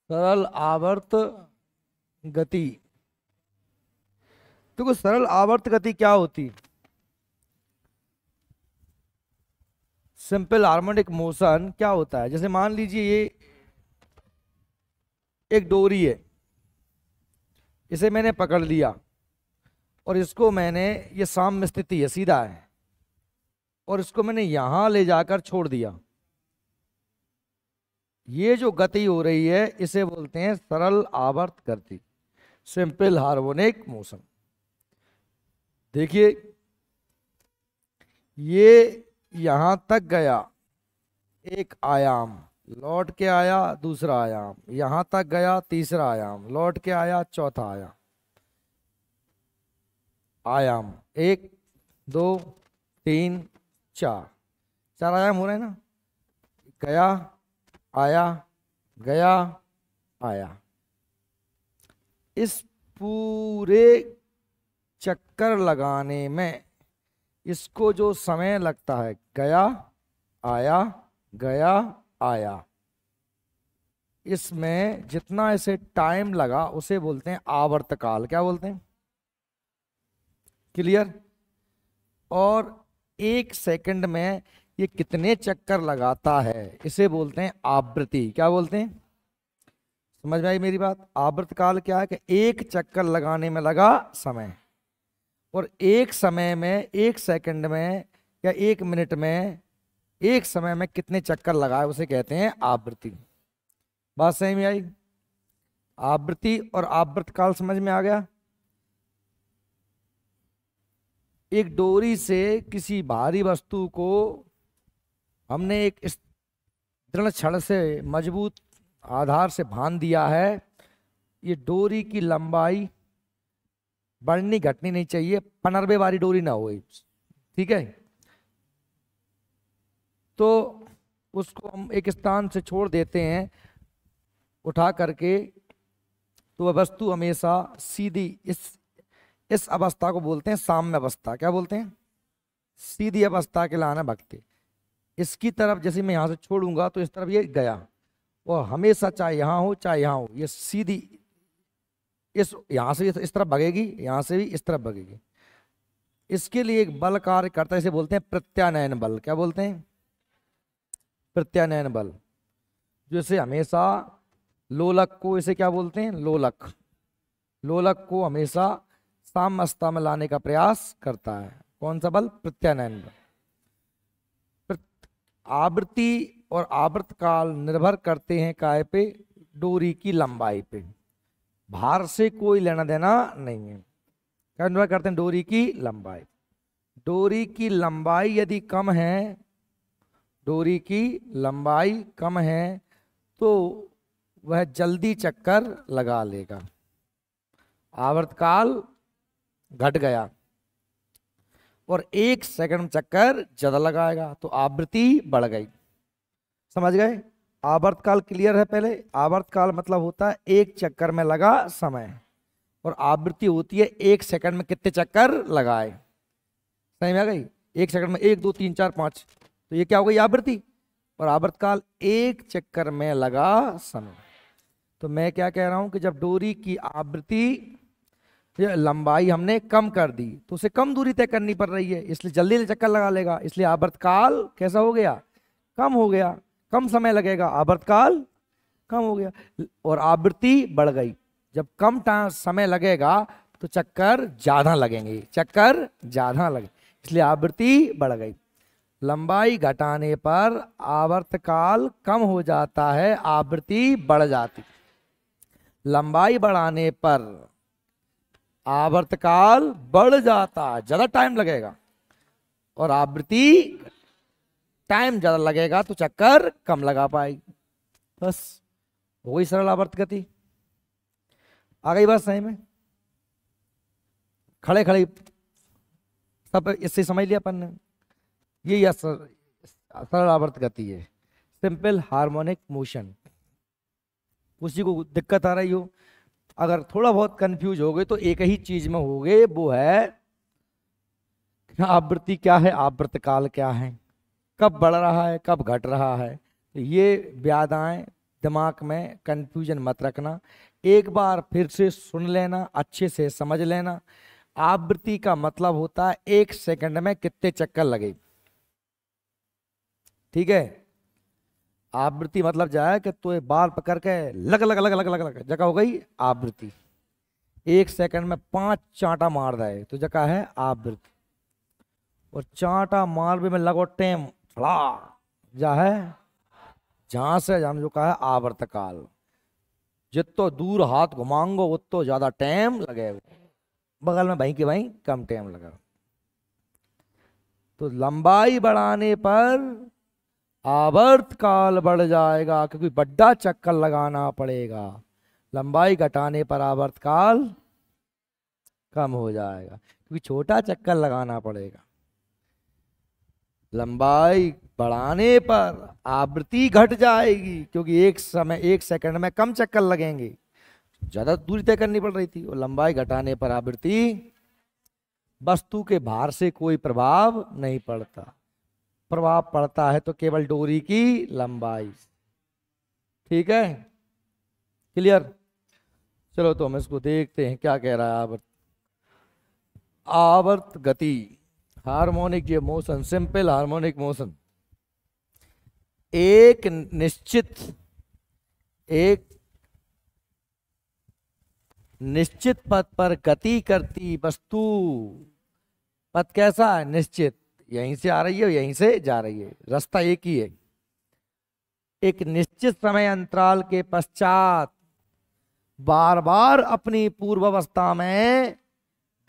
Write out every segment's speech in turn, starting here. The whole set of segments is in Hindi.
सरल आवर्त गति। देखो सरल आवर्त गति क्या होती? सिंपल हार्मोनिक मोशन क्या होता है? जैसे मान लीजिए ये एक डोरी है, इसे मैंने पकड़ लिया और इसको मैंने, ये साम्य स्थिति है, सीधा है, और इसको मैंने यहां ले जाकर छोड़ दिया। ये जो गति हो रही है इसे बोलते हैं सरल आवर्त गति, सिंपल हार्मोनिक मोशन। देखिए ये यहां तक गया, एक आयाम, लौट के आया दूसरा आयाम, यहां तक गया तीसरा आयाम, लौट के आया चौथा आयाम। आयाम 1 2 3 4, 4 आयाम हो रहे हैं ना। गया, आया, गया, आया। इस पूरे चक्कर लगाने में इसको जो समय लगता है, गया आया गया आया, इसमें जितना इसे टाइम लगा उसे बोलते हैं आवर्तकाल। क्या बोलते हैं? क्लियर? और 1 सेकंड में ये कितने चक्कर लगाता है इसे बोलते हैं आवृत्ति। क्या बोलते हैं? समझ में आई मेरी बात? आवर्तकाल क्या है कि एक चक्कर लगाने में लगा समय, और एक समय में, 1 सेकंड में या 1 मिनट में, एक समय में कितने चक्कर लगाए उसे कहते हैं आवृत्ति। बात सही में आई? आवृत्ति और आवर्तकाल समझ में आ गया? एक डोरी से किसी भारी वस्तु को हमने एक दृढ़ छड़ से, मजबूत आधार से बांध दिया है। ये डोरी की लंबाई बढ़नी घटनी नहीं चाहिए, 15 वाली डोरी ना हो, ठीक है? तो उसको हम एक स्थान से छोड़ देते हैं उठा करके, तो वह वस्तु हमेशा सीधी इस अवस्था को बोलते हैं साम्य अवस्था। क्या बोलते हैं? सीधी अवस्था के लाना भक्ति। इसकी तरफ जैसे मैं यहां से छोड़ूंगा तो इस तरफ ये गया, और हमेशा चाहे यहां हो चाहे यहां हो, ये सीधी इस यहां से इस तरफ भगेगी, यहां से भी इस तरफ भगेगी। इसके लिए एक बल कार्य करता है, इसे बोलते हैं प्रत्यानयन बल। क्या बोलते हैं? प्रत्यानयन बल। जैसे हमेशा लोलक को, इसे क्या बोलते हैं? लोलक। लोलक को हमेशा साम्य अवस्था में लाने का प्रयास करता है। कौन सा बल? प्रत्यानयन बल। आवृत्ति और आवर्तकाल निर्भर करते हैं काय पे? डोरी की लंबाई पे। भार से कोई लेना देना नहीं है। क्या निर्भर करते हैं? डोरी की लंबाई। डोरी की लंबाई यदि कम है, डोरी की लंबाई कम है तो वह जल्दी चक्कर लगा लेगा, आवर्तकाल घट गया, और 1 सेकंड में चक्कर ज्यादा लगाएगा तो आवृत्ति बढ़ गई। समझ गए? आवर्तकाल क्लियर है? पहले आवर्तकाल मतलब होता है एक चक्कर में लगा समय, और आवृत्ति होती है 1 सेकंड में कितने चक्कर लगाए। सही में आ गई? 1 सेकंड में 1 2 3 4 5, तो ये क्या हो गई? आवृत्ति। और आवर्तकाल एक चक्कर में लगा समय। तो मैं क्या कह रहा हूं कि जब डोरी की आवृत्ति लंबाई हमने कम कर दी तो उसे कम दूरी तय करनी पड़ रही है, इसलिए जल्दी चक्कर लगा लेगा, इसलिए आवर्तकाल कैसा हो गया? कम हो गया। कम समय लगेगा, आवर्तकाल कम हो गया, और आवृत्ति बढ़ गई। जब कम समय लगेगा तो चक्कर ज्यादा लगेंगे, चक्कर ज्यादा लगे, इसलिए आवृत्ति बढ़ गई। लंबाई घटाने पर आवर्तकाल कम हो जाता है, आवृत्ति बढ़ जाती। लंबाई बढ़ाने पर आवर्तकाल बढ़ जाता है, ज्यादा टाइम लगेगा, और आवृत्ति टाइम ज्यादा लगेगा तो चक्कर कम लगा पाएगी। बस हो गई सरल आवर्त गति। आ गई बात सही में? खड़े खड़े सब इससे समझ लिया अपन ने। ये सरल आवर्त गति है, सिंपल हार्मोनिक मोशन। उसी को दिक्कत आ रही हो, अगर थोड़ा बहुत कंफ्यूज हो गए तो एक ही चीज में हो गए, वो है आवृत्ति क्या है, आवर्तकाल क्या है, कब बढ़ रहा है कब घट रहा है। तो ये व्याधाएं दिमाग में कंफ्यूजन मत रखना, एक बार फिर से सुन लेना, अच्छे से समझ लेना। आवृत्ति का मतलब होता है 1 सेकंड में कितने चक्कर लगे। ठीक है, आवृत्ति मतलब जाए कि तो बाल पकड़ के लग लग लग लग लग लग जगह हो गई आवृत्ति। 1 सेकंड में 5 चांटा मार रहे तो जगह है आवृत्ति। और चांटा मार भी में लगो टेम फड़ा जा है, जहां से हम जो कहा है आवर्तकाल। जितो दूर हाथ घुमाओगे उतो ज्यादा टाइम लगेगा, बगल में भाई के भाई कम टाइम लगा। तो लंबाई बढ़ाने पर आवर्त काल बढ़ जाएगा, क्योंकि बड़ा चक्कर लगाना पड़ेगा। लंबाई घटाने पर आवर्त काल कम हो जाएगा, क्योंकि छोटा चक्कर लगाना पड़ेगा। लंबाई बढ़ाने पर आवृत्ति घट जाएगी, क्योंकि एक सेकंड में कम चक्कर लगेंगे, ज्यादा दूरी तय करनी पड़ रही थी। और लंबाई घटाने पर आवृत्ति, वस्तु के भार से कोई प्रभाव नहीं पड़ता, प्रभाव पड़ता है तो केवल डोरी की लंबाई। ठीक है, क्लियर। चलो तो हम इसको देखते हैं क्या कह रहा है। आवर्त, आवर्त गति, हार्मोनिक ये मोशन, सिंपल हार्मोनिक मोशन। एक निश्चित पथ पर गति करती वस्तु, पथ कैसा है? निश्चित, यहीं से आ रही है यहीं से जा रही है, रास्ता एक ही है। एक निश्चित समय अंतराल के पश्चात बार बार अपनी पूर्वावस्था में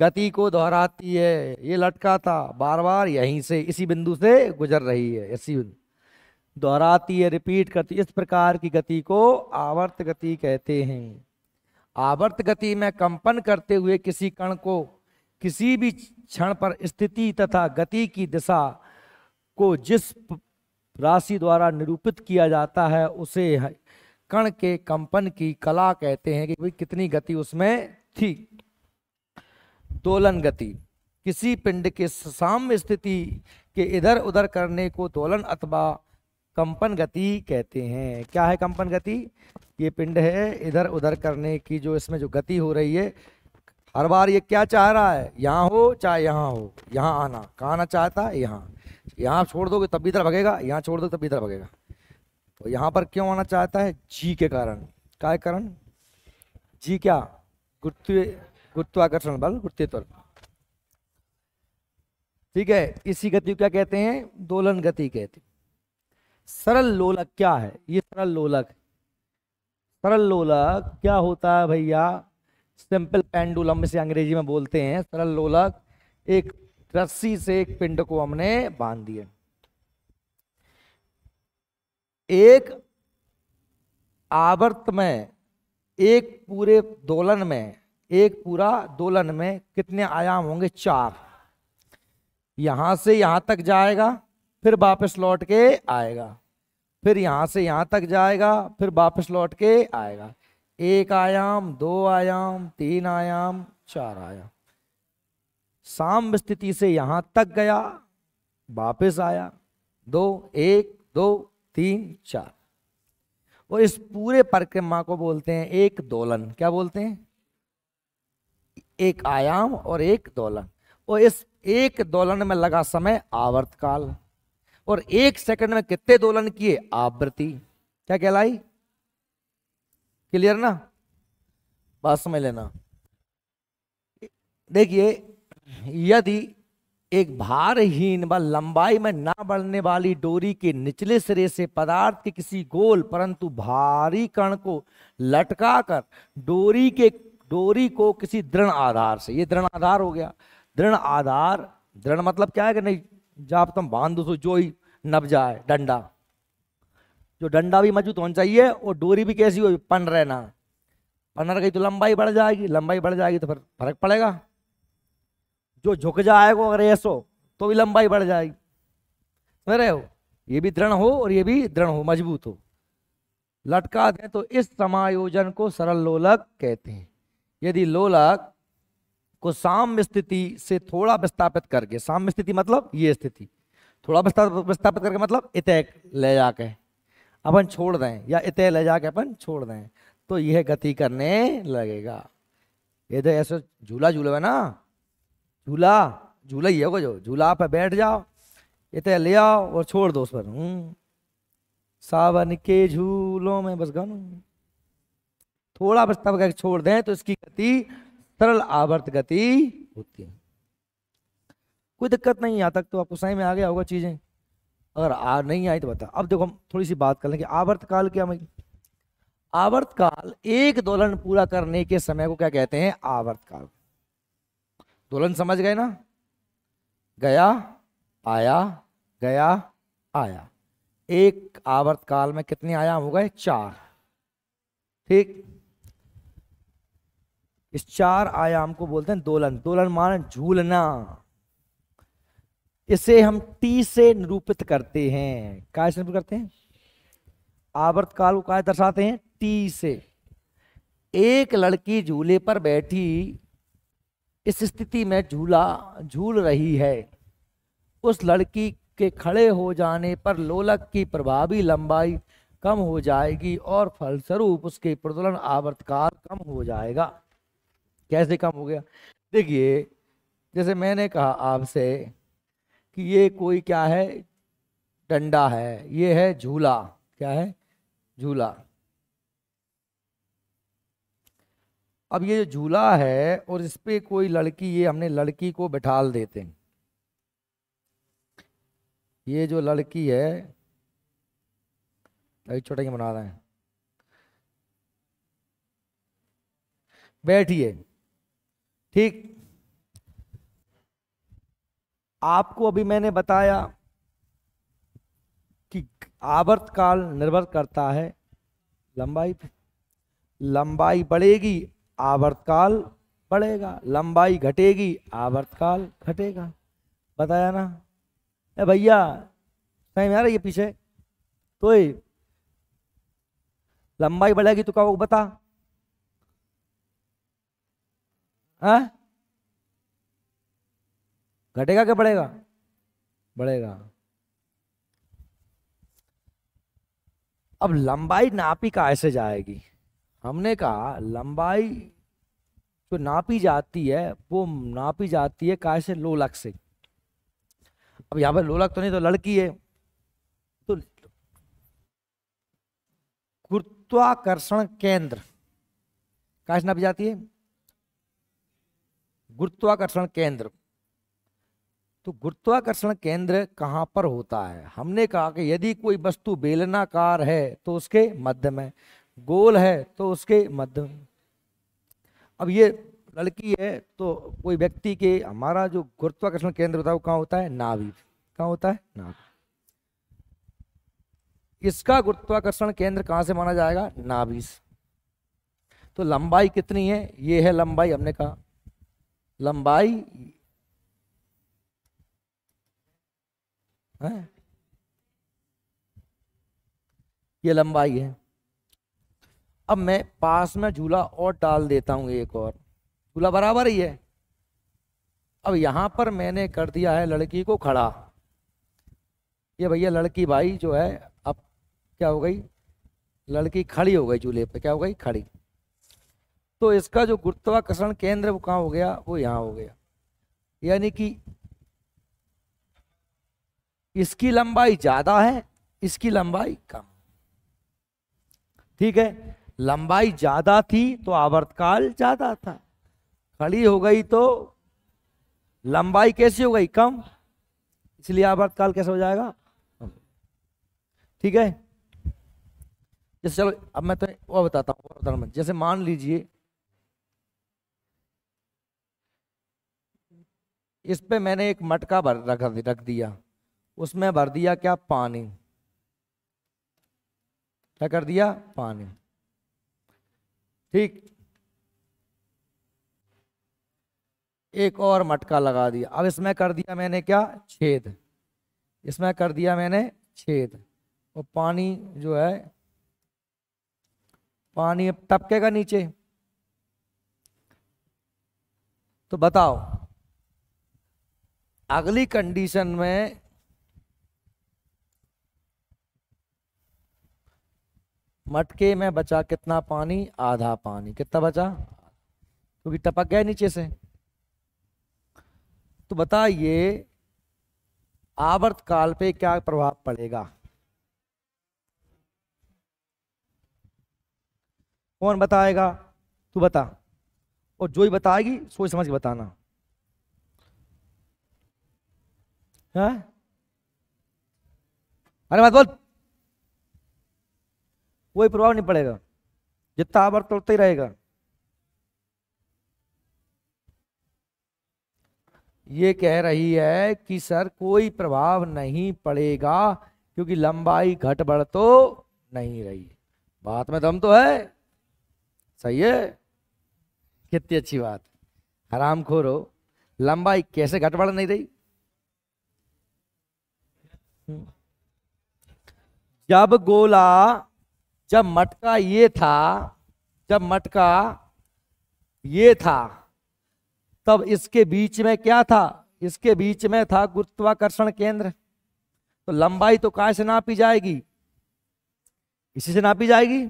गति को दोहराती है। ये लटका था, बार बार यहीं से इसी बिंदु से गुजर रही है, इसी दोहराती है, रिपीट करती है। इस प्रकार की गति को आवर्त गति कहते हैं। आवर्त गति में कंपन करते हुए किसी कण को किसी भी क्षण पर स्थिति तथा गति की दिशा को जिस राशि द्वारा निरूपित किया जाता है उसे कण के कंपन की कला कहते हैं, कि भाई कितनी गति उसमें थी। दोलन गति, किसी पिंड के साम्य स्थिति के इधर उधर करने को दोलन अथवा कंपन गति कहते हैं। क्या है कंपन गति? ये पिंड है, इधर उधर करने की जो इसमें जो गति हो रही है, हर बार ये क्या चाह रहा है, यहाँ हो चाहे यहाँ हो, यहाँ आना, कहाँ आना चाहता है, यहाँ छोड़ दोगे तब भी इधर भगेगा, यहाँ छोड़ दोगे तब भी इधर भगेगा। तो यहाँ पर क्यों आना चाहता है? जी के कारण। क्या कारण? जी क्या? गुरुत्वाकर्षण बल, गुरुत्व। ठीक है, इसी गति को क्या कहते हैं? दोलन गति कहते हैं। सरल लोलक क्या है? ये सरल लोलक, सरल लोलक क्या होता है भैया? सिंपल पेंडुलम से अंग्रेजी में बोलते हैं। सरल लोलक एक रस्सी से एक पिंड को हमने बांध दिया, एक आवर्त में, एक पूरे दोलन में, एक पूरा दोलन में कितने आयाम होंगे? 4। यहां से यहां तक जाएगा, फिर वापस लौट के आएगा, फिर यहां से यहां तक जाएगा, फिर वापस लौट के आएगा। 1 आयाम, 2 आयाम, 3 आयाम, 4 आयाम। साम्य स्थिति से यहां तक गया, वापस आया, 2, 1, 2, 3, 4। और इस पूरे परिक्रमा को बोलते हैं एक दोलन। क्या बोलते हैं? एक आयाम और एक दोलन। और इस एक दोलन में लगा समय आवर्तकाल। और 1 सेकंड में कितने दोलन किए? आवृत्ति। क्या कहलाई? क्लियर ना? बात समझ लेना। देखिए, यदि एक भारहीन व लंबाई में ना बढ़ने वाली डोरी के निचले सिरे से पदार्थ के किसी गोल परंतु भारी कण को लटकाकर डोरी को किसी दृढ़ आधार से, ये दृढ़ आधार हो गया। दृढ़ आधार, दृढ़ मतलब क्या है कि नहीं, जब तुम बांध दो जो ही नब जाए। डंडा, जो डंडा भी मजबूत होना चाहिए और डोरी भी कैसी हो, पन रहना। पन रही तो लंबाई बढ़ जाएगी, लंबाई बढ़ जाएगी तो फिर फर्क पड़ेगा। जो झुक जाएगा अगर ऐसो तो भी लंबाई बढ़ जाएगी। समझ रहे हो? ये भी दृढ़ हो और ये भी दृढ़ हो, मजबूत हो, लटका दें तो इस समायोजन को सरल लोलक कहते हैं। यदि लोलक को साम्य स्थिति से थोड़ा विस्थापित करके, साम्य स्थिति मतलब ये स्थिति, थोड़ा विस्थापित करके मतलब इतने ले जाके अपन छोड़ दें या इतने ले जाके अपन छोड़ दें तो यह गति करने लगेगा। ये तो ऐसे झूला झूला है ना, झूला झूला ही है जो झूला पे बैठ जाओ, इतने ले आओ और छोड़ दो उस पर। सावन के झूलों में बस गानू, थोड़ा बस तब करके छोड़ दें तो इसकी गति सरल आवर्त गति होती है। कोई दिक्कत नहीं, यहाँ तक तो आपको समझ में आ गया होगा चीजें। अगर नहीं आई तो बता। अब देखो हम थोड़ी सी बात कर लेंगे आवर्त काल क्या भाई। आवर्त काल एक दोलन पूरा करने के समय को क्या कहते हैं, आवर्त काल। दोलन समझ गए ना, गया आया गया आया। एक आवर्त काल में कितने आयाम हो गए, 4। ठीक, इस 4 आयाम को बोलते हैं दोलन। दोलन माने झूलना। इसे हम टी से निरूपित करते हैं। काय से निरूपित करते हैं, आवर्त काल को काय दर्शाते हैं, टी से। एक लड़की झूले पर बैठी इस स्थिति में झूला झूल रही है। उस लड़की के खड़े हो जाने पर लोलक की प्रभावी लंबाई कम हो जाएगी और फलस्वरूप उसके प्रदोलन आवर्तकाल कम हो जाएगा। कैसे कम हो गया, देखिए जैसे मैंने कहा आपसे कि ये कोई क्या है, डंडा है, ये है झूला। क्या है, झूला। अब ये जो झूला है और इस पे कोई लड़की, ये हमने लड़की को बिठाल देते हैं। ये जो लड़की है, अभी छोटा ही बना रहे हैं, बैठिए। ठीक, आपको अभी मैंने बताया कि आवर्त काल निर्भर करता है लंबाई पे। लंबाई बढ़ेगी आवर्तकाल बढ़ेगा, लंबाई घटेगी आवर्तकाल घटेगा। बताया ना ए भैया, समझ में आ रही है पीछे। तो ये लंबाई बढ़ेगी तो क्या होगा बता, घटेगा क्या बढ़ेगा, बढ़ेगा। अब लंबाई नापी कैसे जाएगी, हमने कहा लंबाई जो नापी जाती है वो नापी जाती है कैसे, लोलक से। अब यहाँ पे लोलक तो नहीं, तो लड़की है, तो गुरुत्वाकर्षण केंद्र कैसे नापी जाती है, गुरुत्वाकर्षण केंद्र। तो गुरुत्वाकर्षण केंद्र कहाँ पर होता है, हमने कहा कि यदि कोई वस्तु बेलनाकार है तो उसके मध्य में, गोल है तो उसके मध्य में। अब ये लड़की है तो कोई व्यक्ति के, हमारा जो गुरुत्वाकर्षण केंद्र होता है वो कहाँ होता है, नाभि। कहाँ होता है, नाभि। इसका गुरुत्वाकर्षण केंद्र कहाँ से माना जाएगा, नाभि से। तो लंबाई कितनी है, ये है लंबाई, हमने कहा लंबाई है, ये लंबाई है। अब मैं पास में झूला और डाल देता हूं, एक और झूला बराबर ही है। अब यहां पर मैंने कर दिया है लड़की को खड़ा। ये भैया लड़की भाई जो है अब क्या हो गई, लड़की खड़ी हो गई झूले पे, क्या हो गई, खड़ी। तो इसका जो गुरुत्वाकर्षण केंद्र वो कहाँ हो गया, वो यहाँ हो गया। यानी कि इसकी लंबाई ज्यादा है, इसकी लंबाई कम। ठीक है, लंबाई ज्यादा थी तो आवर्तकाल ज्यादा था, खड़ी हो गई तो लंबाई कैसी हो गई, कम, इसलिए आवर्तकाल कैसे हो जाएगा, ठीक है। जैसे चलो अब मैं तो वो बताता हूँ, जैसे मान लीजिए इस पे मैंने एक मटका भर रख दिया, उसमें भर दिया क्या, पानी। क्या कर दिया, पानी। ठीक, एक और मटका लगा दिया। अब इसमें कर दिया मैंने क्या, छेद। इसमें कर दिया मैंने छेद, और पानी जो है, पानी अब टपकेगा नीचे। तो बताओ अगली कंडीशन में मटके में बचा कितना पानी? आधा पानी। कितना बचा? क्योंकि टपक गया नीचे से। तो बताइए आवर्तकाल पे क्या प्रभाव पड़ेगा? कौन बताएगा? तू बता, और जो ही बताएगी सोच समझ के बताना है। अरे मत बोल। कोई प्रभाव नहीं पड़ेगा, जितना आवर्त तोड़ते ही रहेगा। ये कह रही है कि सर कोई प्रभाव नहीं पड़ेगा क्योंकि लंबाई घट बढ़ तो नहीं रही। बात में दम तो है। सही है। कितनी अच्छी बात। हरामखोर हो, लंबाई कैसे घट बढ़ नहीं रही? जब गोला, जब मटका ये था, जब मटका ये था, तब इसके बीच में क्या था? इसके बीच में था गुरुत्वाकर्षण केंद्र। तो लंबाई तो काय से नापी जाएगी? इसी से नापी जाएगी।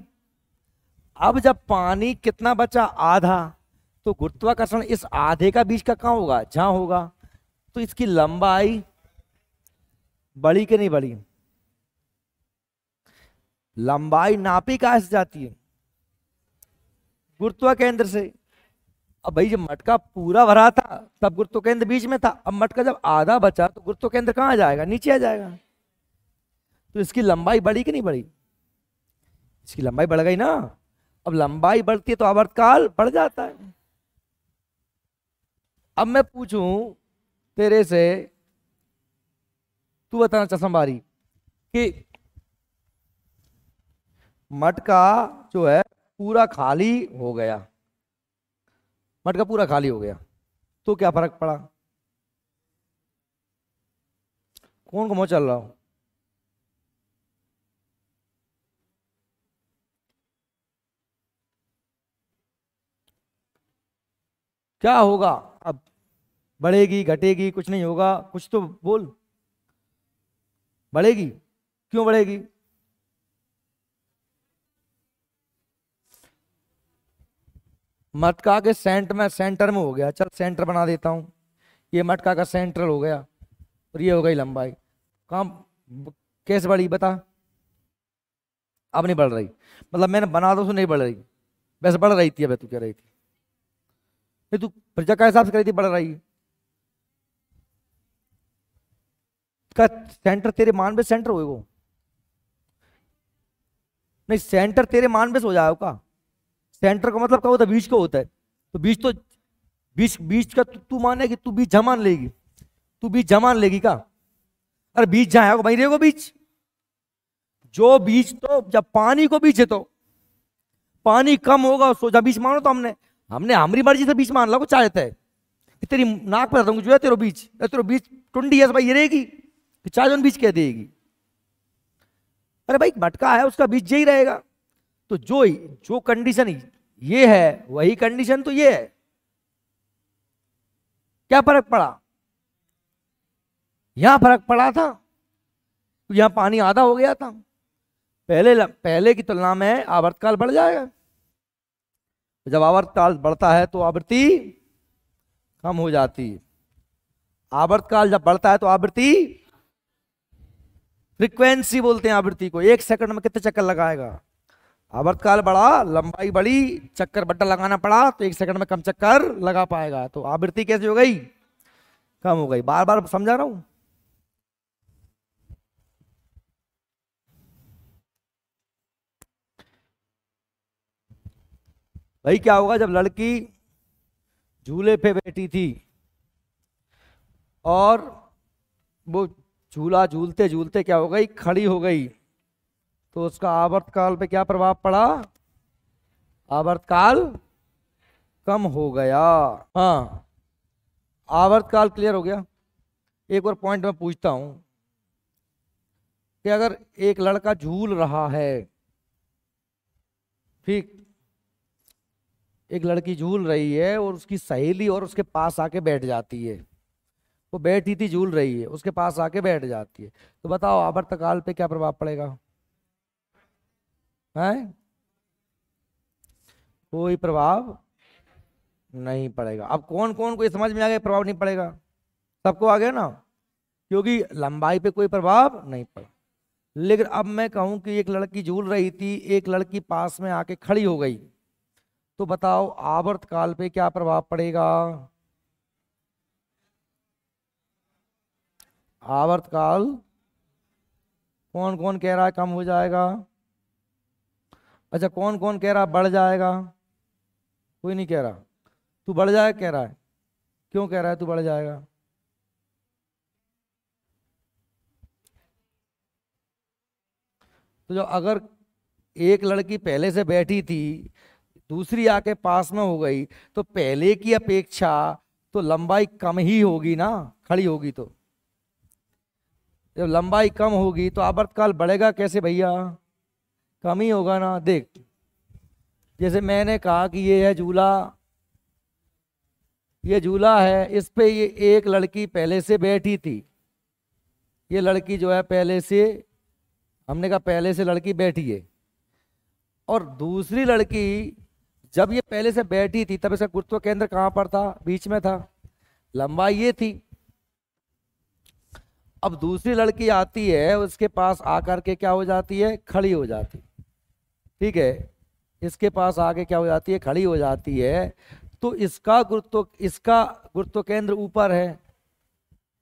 अब जब पानी कितना बचा? आधा। तो गुरुत्वाकर्षण इस आधे का बीच का कहां होगा? जहां होगा। तो इसकी लंबाई बढ़ी कि नहीं बढ़ी? लंबाई नापी कहां से जाती है? गुरुत्वा केंद्र से। अब भाई जब मटका पूरा भरा था तब गुरुत्व केंद्र बीच में था। अब मटका जब आधा बचा तो गुरुत्व केंद्र कहां आ जाएगा? नीचे आ जाएगा। तो इसकी लंबाई बढ़ी कि नहीं बढ़ी? इसकी लंबाई बढ़ गई ना। अब लंबाई बढ़ती है तो आवर्तकाल बढ़ जाता है। अब मैं पूछूं तेरे से, तू बताना चश्माबारी, कि मटका जो है पूरा खाली हो गया, मटका पूरा खाली हो गया तो क्या फर्क पड़ा? कौन को मुंह चल रहा हो? क्या होगा? अब बढ़ेगी घटेगी? कुछ नहीं होगा, कुछ तो बोल। बढ़ेगी। क्यों बढ़ेगी? मटका के सेंटर में हो गया। चल सेंटर बना देता हूं। ये मटका का सेंटर हो गया और ये हो गई लंबाई। काम कैसे बढ़ी बता? अब नहीं बढ़ रही। मतलब मैंने बना दो तो नहीं बढ़ रही। वैसे बढ़ रही थी। अब तू कह रही थी नहीं, तू प्रजा का हिसाब से कह रही थी बढ़ रही है। का सेंटर तेरे मान पे सेंटर होएगा? नहीं, सेंटर तेरे मान पे हो जाएगा। सेंटर का मतलब क्या होता है? बीच का होता है। तो बीच तो बीच बीच का तू मानेगी? तू बीच जहाँ मान लेगी? तू बीच जहाँ मान लेगी का? अरे बीच जहाँ है वहीं रहेगा बीच। जो बीच तो जब पानी को बीच है तो पानी कम होगा सो जब बीच मानो। तो हमने हमने हमारी मर्जी से बीच मान लो चाहते है कि तेरी नाक पर जो है तेरे बीच, तेरे बीच टुंडी है भाई, ये रहेगी कि चाहे जो बीच कह देगी। अरे भाई मटका है उसका बीच यही रहेगा। तो जो जो कंडीशन ये है वही कंडीशन तो ये है। क्या फर्क पड़ा? यहां फर्क पड़ा था तो यहां पानी आधा हो गया था। पहले की तुलना में आवर्तकाल बढ़ जाएगा। जब आवर्तकाल बढ़ता है तो आवृत्ति कम हो जाती है। आवर्तकाल जब बढ़ता है तो आवृत्ति, फ्रीक्वेंसी बोलते हैं आवृत्ति को। 1 सेकंड में कितने चक्कर लगाएगा? आवर्तकाल बढ़ा, लंबाई बढ़ी, चक्कर बट्टा लगाना पड़ा तो 1 सेकंड में कम चक्कर लगा पाएगा। तो आवृत्ति कैसे हो गई? कम हो गई। बार बार समझा रहा हूं। भाई क्या होगा जब लड़की झूले पे बैठी थी और वो झूला झूलते झूलते क्या हो गई? खड़ी हो गई। तो उसका आवर्तकाल पे क्या प्रभाव पड़ा? आवर्तकाल कम हो गया। हाँ, आवर्तकाल क्लियर हो गया। एक और पॉइंट मैं पूछता हूं कि अगर एक लड़का झूल रहा है, ठीक, एक लड़की झूल रही है और उसकी सहेली और उसके पास आके बैठ जाती है। वो बैठी थी झूल रही है, उसके पास आके बैठ जाती है। तो बताओ आवर्तकाल पे क्या प्रभाव पड़ेगा? है, कोई प्रभाव नहीं पड़ेगा। अब कौन कौन को ये समझ में आ गया प्रभाव नहीं पड़ेगा? सबको आ गया ना, क्योंकि लंबाई पे कोई प्रभाव नहीं पड़ा। लेकिन अब मैं कहूं कि एक लड़की झूल रही थी, एक लड़की पास में आके खड़ी हो गई, तो बताओ आवर्तकाल पे क्या प्रभाव पड़ेगा? आवर्तकाल कौन कौन कह रहा है कम हो जाएगा? अच्छा, कौन कौन कह रहा है बढ़ जाएगा? कोई नहीं कह रहा। तू बढ़ जाएगा कह रहा है, क्यों कह रहा है तू बढ़ जाएगा? तो जो अगर एक लड़की पहले से बैठी थी, दूसरी आके पास में हो गई, तो पहले की अपेक्षा तो लंबाई कम ही होगी ना, खड़ी होगी तो। जब लंबाई कम होगी तो आवर्तकाल बढ़ेगा कैसे भैया? कम ही होगा ना। देख, जैसे मैंने कहा कि ये है झूला, ये झूला है, इस पे ये एक लड़की पहले से बैठी थी। ये लड़की जो है पहले से, हमने कहा पहले से लड़की बैठी है, और दूसरी लड़की जब ये पहले से बैठी थी तब इसका गुरुत्व केंद्र कहां पर था? बीच में था, लंबाई ये थी। अब दूसरी लड़की आती है, उसके पास आकर के क्या हो जाती है? खड़ी हो जाती। ठीक है, इसके पास आके क्या हो जाती है? खड़ी हो जाती है। तो इसका गुरुत्व केंद्र ऊपर है,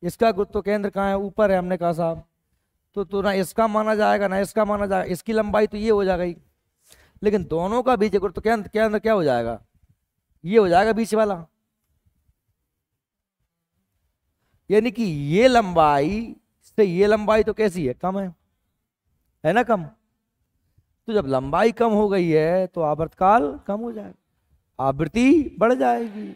इसका गुरुत्व केंद्र कहाँ है? ऊपर है। हमने कहा साहब तो ना इसका माना जाएगा ना इसका माना जाएगा, इसकी लंबाई तो ये हो जाएगी, लेकिन दोनों का बीच गुरुत्व केंद्र क्या हो जाएगा? ये हो जाएगा बीच वाला। यानी कि ये लंबाई से ये लंबाई तो कैसी है? कम है ना, कम। तो जब लंबाई कम हो गई है तो आवर्तकाल कम हो जाएगा, आवृत्ति बढ़ जाएगी।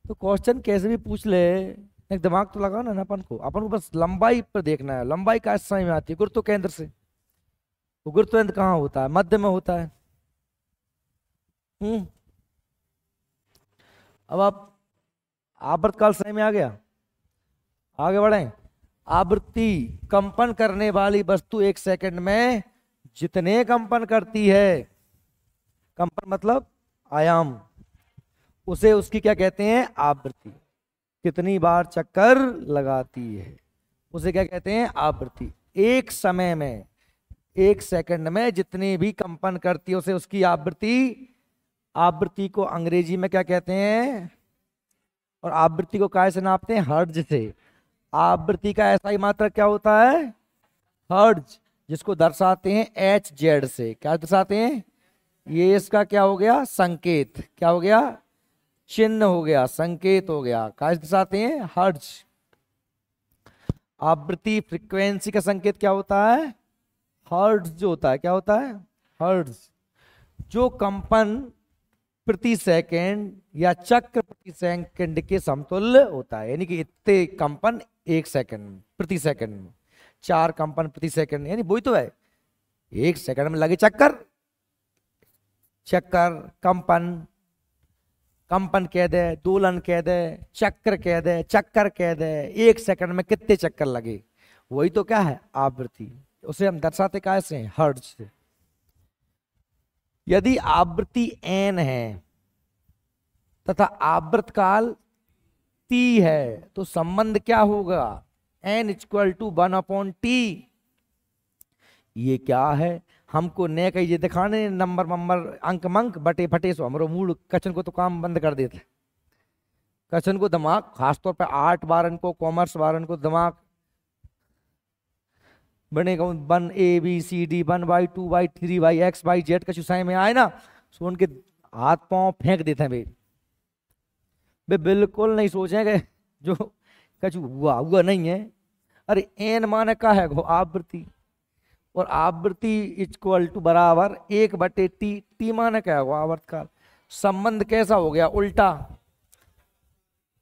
तो क्वेश्चन कैसे भी पूछ ले, एक दिमाग तो लगा ना अपन को बस लंबाई पर देखना है। लंबाई का समय में आती है गुरुत्व केंद्र से। तो गुरुत्व केंद्र कहाँ होता है? मध्य में होता है। अब आप आवर्तकाल समय में आ गया, आगे बढ़े। आवृत्ति, कंपन करने वाली वस्तु एक सेकंड में जितने कंपन करती है, कंपन मतलब आयाम, उसे उसकी क्या कहते हैं? आवृत्ति। कितनी बार चक्कर लगाती है उसे क्या कहते हैं? आवृत्ति। एक समय में, एक सेकंड में जितनी भी कंपन करती है उसे उसकी आवृत्ति। आवृत्ति को अंग्रेजी में क्या कहते हैं? और आवृत्ति को काय से नापते हैं? हर्ट्ज से। आवृत्ति का ऐसा ही मात्रक क्या होता है? हर्ट्ज, जिसको दर्शाते हैं एच जेड से। क्या दर्शाते हैं? ये इसका क्या हो गया? संकेत। क्या हो गया? चिन्ह हो गया, संकेत हो गया। क्या दर्शाते हैं? हर्ट्ज। आवृत्ति फ्रीक्वेंसी का संकेत क्या होता है? हर्ट्ज जो होता है। क्या होता है? हर्ट्ज। जो कंपन प्रति सेकंड या चक्र प्रति सेकंड के समतुल्य होता है। यानी कि इतने कंपन एक सेकंड प्रति सेकंड में, 4 कंपन प्रति सेकंड, यानी वही तो है। एक सेकंड में लगे चक्कर, कंपन, कंपन कह दे, दोलन कह दे, चक्कर कह दे, चक्कर कह दे, एक सेकंड में कितने चक्कर लगे, वही तो क्या है? आवृत्ति। उसे हम दर्शाते कैसे? हर्ट्ज से। यदि आवृत्ति n है तथा आवर्तकाल t है तो संबंध क्या होगा? n = 1/t। ये क्या है? हमको ने कही ये दिखाने नंबर अंक मंक बटे फटे सो हमारो मूड कचन को तो काम बंद कर देते। कचन को दिमाग, खासतौर पे 8 वारन को, कॉमर्स वारन को दिमाग बनेगा 1 ABCD 1/2/3/x/z कछु साई में आए ना, सो उनके हाथ पांव फेंक देते हैं वे बिल्कुल नहीं सोचेंगे जो कछु हुआ नहीं है। अरे एन माने का है? आवृत्ति। और आवृत्ति = बराबर 1/t। टी माने क्या है? आवर्तकाल। संबंध कैसा हो गया? उल्टा।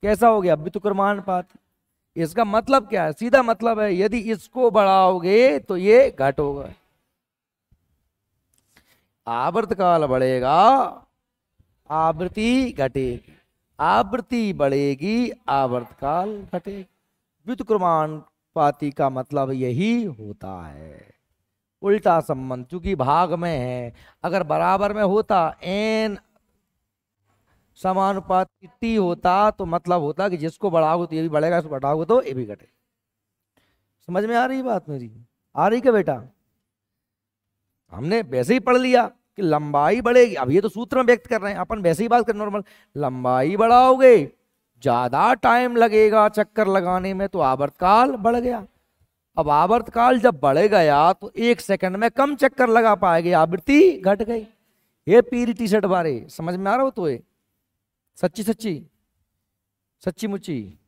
कैसा हो गया? व्युत्क्रमानुपात। इसका मतलब क्या है? सीधा मतलब है यदि इसको बढ़ाओगे तो ये घट होगा। आवर्तकाल बढ़ेगा, आवृत्ति घटेगी। आवृत्ति बढ़ेगी, आवर्तकाल घटेगी। व्युत्क्रमानुपाती का मतलब यही होता है। उल्टा संबंध, क्योंकि भाग में है। अगर बराबर में होता, एन समानुपाती टी होता, तो मतलब होता कि जिसको बढ़ाओगे तो ये भी बढ़ेगा, इसको घटाओगे तो ये भी घटे। समझ में आ रही बात मेरी? आ रही क्या बेटा? हमने वैसे ही पढ़ लिया कि लंबाई बढ़ेगी। अब ये तो सूत्र में व्यक्त कर रहे हैं, अपन वैसे ही बात कर नॉर्मल। लंबाई बढ़ाओगे, ज्यादा टाइम लगेगा चक्कर लगाने में, तो आवर्तकाल बढ़ गया। अब आवर्तकाल जब बढ़ गया तो 1 सेकंड में कम चक्कर लगा पाएंगे, आवृत्ति घट गई। ये पीली टी शर्ट बारे समझ में आ रहा हो तो? ये सच्ची सच्ची सच्ची मुच्ची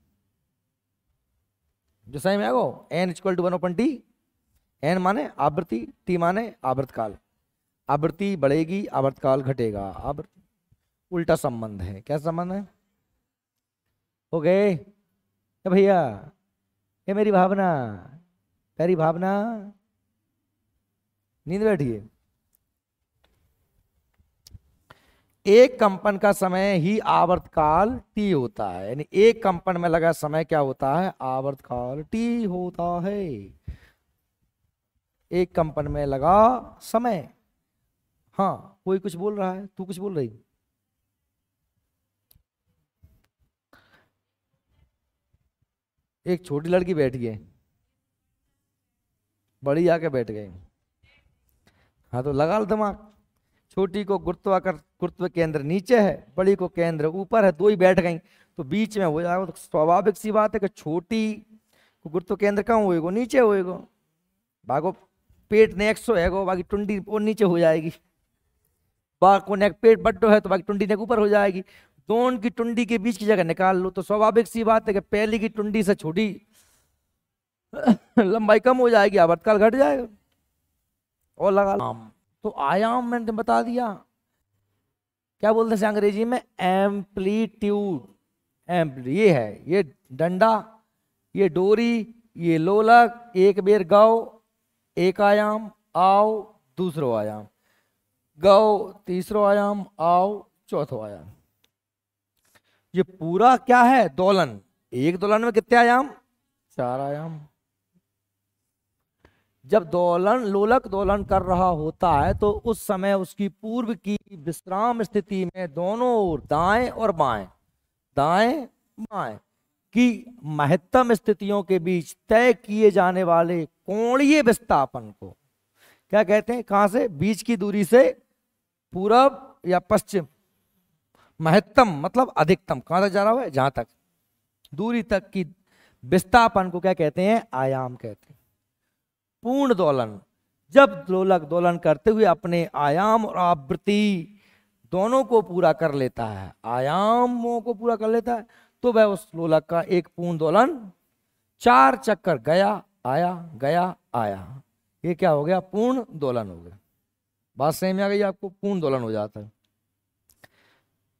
जो सही में आगो। N equal to 1/t। N माने आवृत्ति, टी माने आवर्तकाल। आवृत्ति बढ़ेगी, आवर्तकाल घटेगा। अब उल्टा संबंध है। क्या संबंध है? हो गए भैया? ये मेरी भावना, तेरी भावना नींद बैठी है। एक कंपन का समय ही आवर्तकाल टी होता है, यानी एक कंपन में लगा समय क्या होता है? आवर्तकाल टी होता है। एक कंपन में लगा समय। हाँ, कोई कुछ बोल रहा है, तू कुछ बोल रही? एक छोटी लड़की बैठी है, बड़ी आके बैठ गई। हाँ तो लगा लो दिमाग। छोटी को गुरुत्व केंद्र नीचे है, बड़ी को केंद्र ऊपर है, दो ही बैठ गई तो बीच में हो जाएगा। तो स्वाभाविक सी बात है कि छोटी को गुरुत्व केंद्र कहाँ होएगा? नीचे होएगा। भागो पेट नेक्स्ट है, बाकी टुंडी और नीचे हो जाएगी। बाको नेक पेट बड्डो है तो बाकी टुंडी नेक ऊपर हो जाएगी। दोनों की टुंडी के बीच की जगह निकाल लो, तो स्वाभाविक सी बात है कि पहली की टुंडी से छोटी लंबाई कम हो जाएगी, आवर्तकाल घट जाएगा। और लगा लो। तो आयाम मैंने बता दिया। क्या बोलते हैं अंग्रेजी में? एम्पलीट्यूड। ये है, ये डंडा, ये डोरी, ये लोलक। एक बेर गाओ, एक आयाम, आओ दूसरो आयाम, गाओ तीसरो आयाम, आओ चौथो आयाम। ये पूरा क्या है? दोलन। एक दोलन में कितने आयाम? 4 आयाम। जब दोलन लोलक दोलन कर रहा होता है तो उस समय उसकी पूर्व की विश्राम स्थिति में दोनों ओर दाएं और बाएं, दाएं बाएं की महत्तम स्थितियों के बीच तय किए जाने वाले कोणीय विस्थापन को क्या कहते हैं? कहां से? बीच की दूरी से पूरब या पश्चिम। महत्तम मतलब अधिकतम, कहां तक जा रहा है? जहां तक दूरी तक की विस्थापन को क्या कहते हैं? आयाम कहते हैं। पूर्ण दोलन, जब लोलक दोलन करते हुए अपने आयाम और आवृत्ति दोनों को पूरा कर लेता है, आयामों को पूरा कर लेता है, तो वह उस लोलक का एक पूर्ण दोलन 4 चक्कर गया आया गया आया, ये क्या हो गया? पूर्ण दोलन हो गया। बात सही में आ गई आपको? पूर्ण दोलन हो जाता है।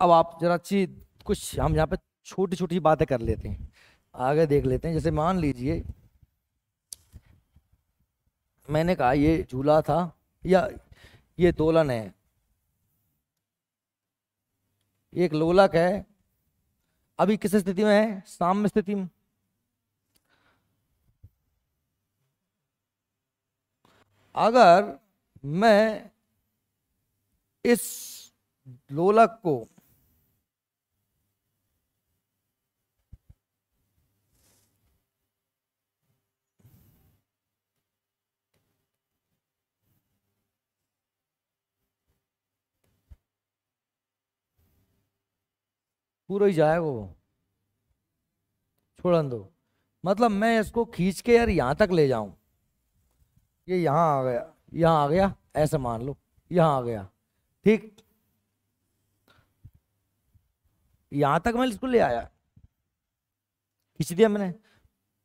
अब आप जरा चीज कुछ हम यहाँ पे छोटी छोटी बातें कर लेते हैं, आगे देख लेते हैं। जैसे मान लीजिए मैंने कहा ये झूला था या ये दोलन है, एक लोलक है, अभी किस स्थिति में है? साम्य स्थिति में। अगर मैं इस लोलक को पूरा ही जाएगा वो, छोड़न दो, मतलब मैं इसको खींच के यार यहां तक ले जाऊं, ये यहां आ गया, यहां आ गया, ऐसे मान लो यहां आ गया, ठीक, यहां तक मैं इसको ले आया, खींच दिया मैंने,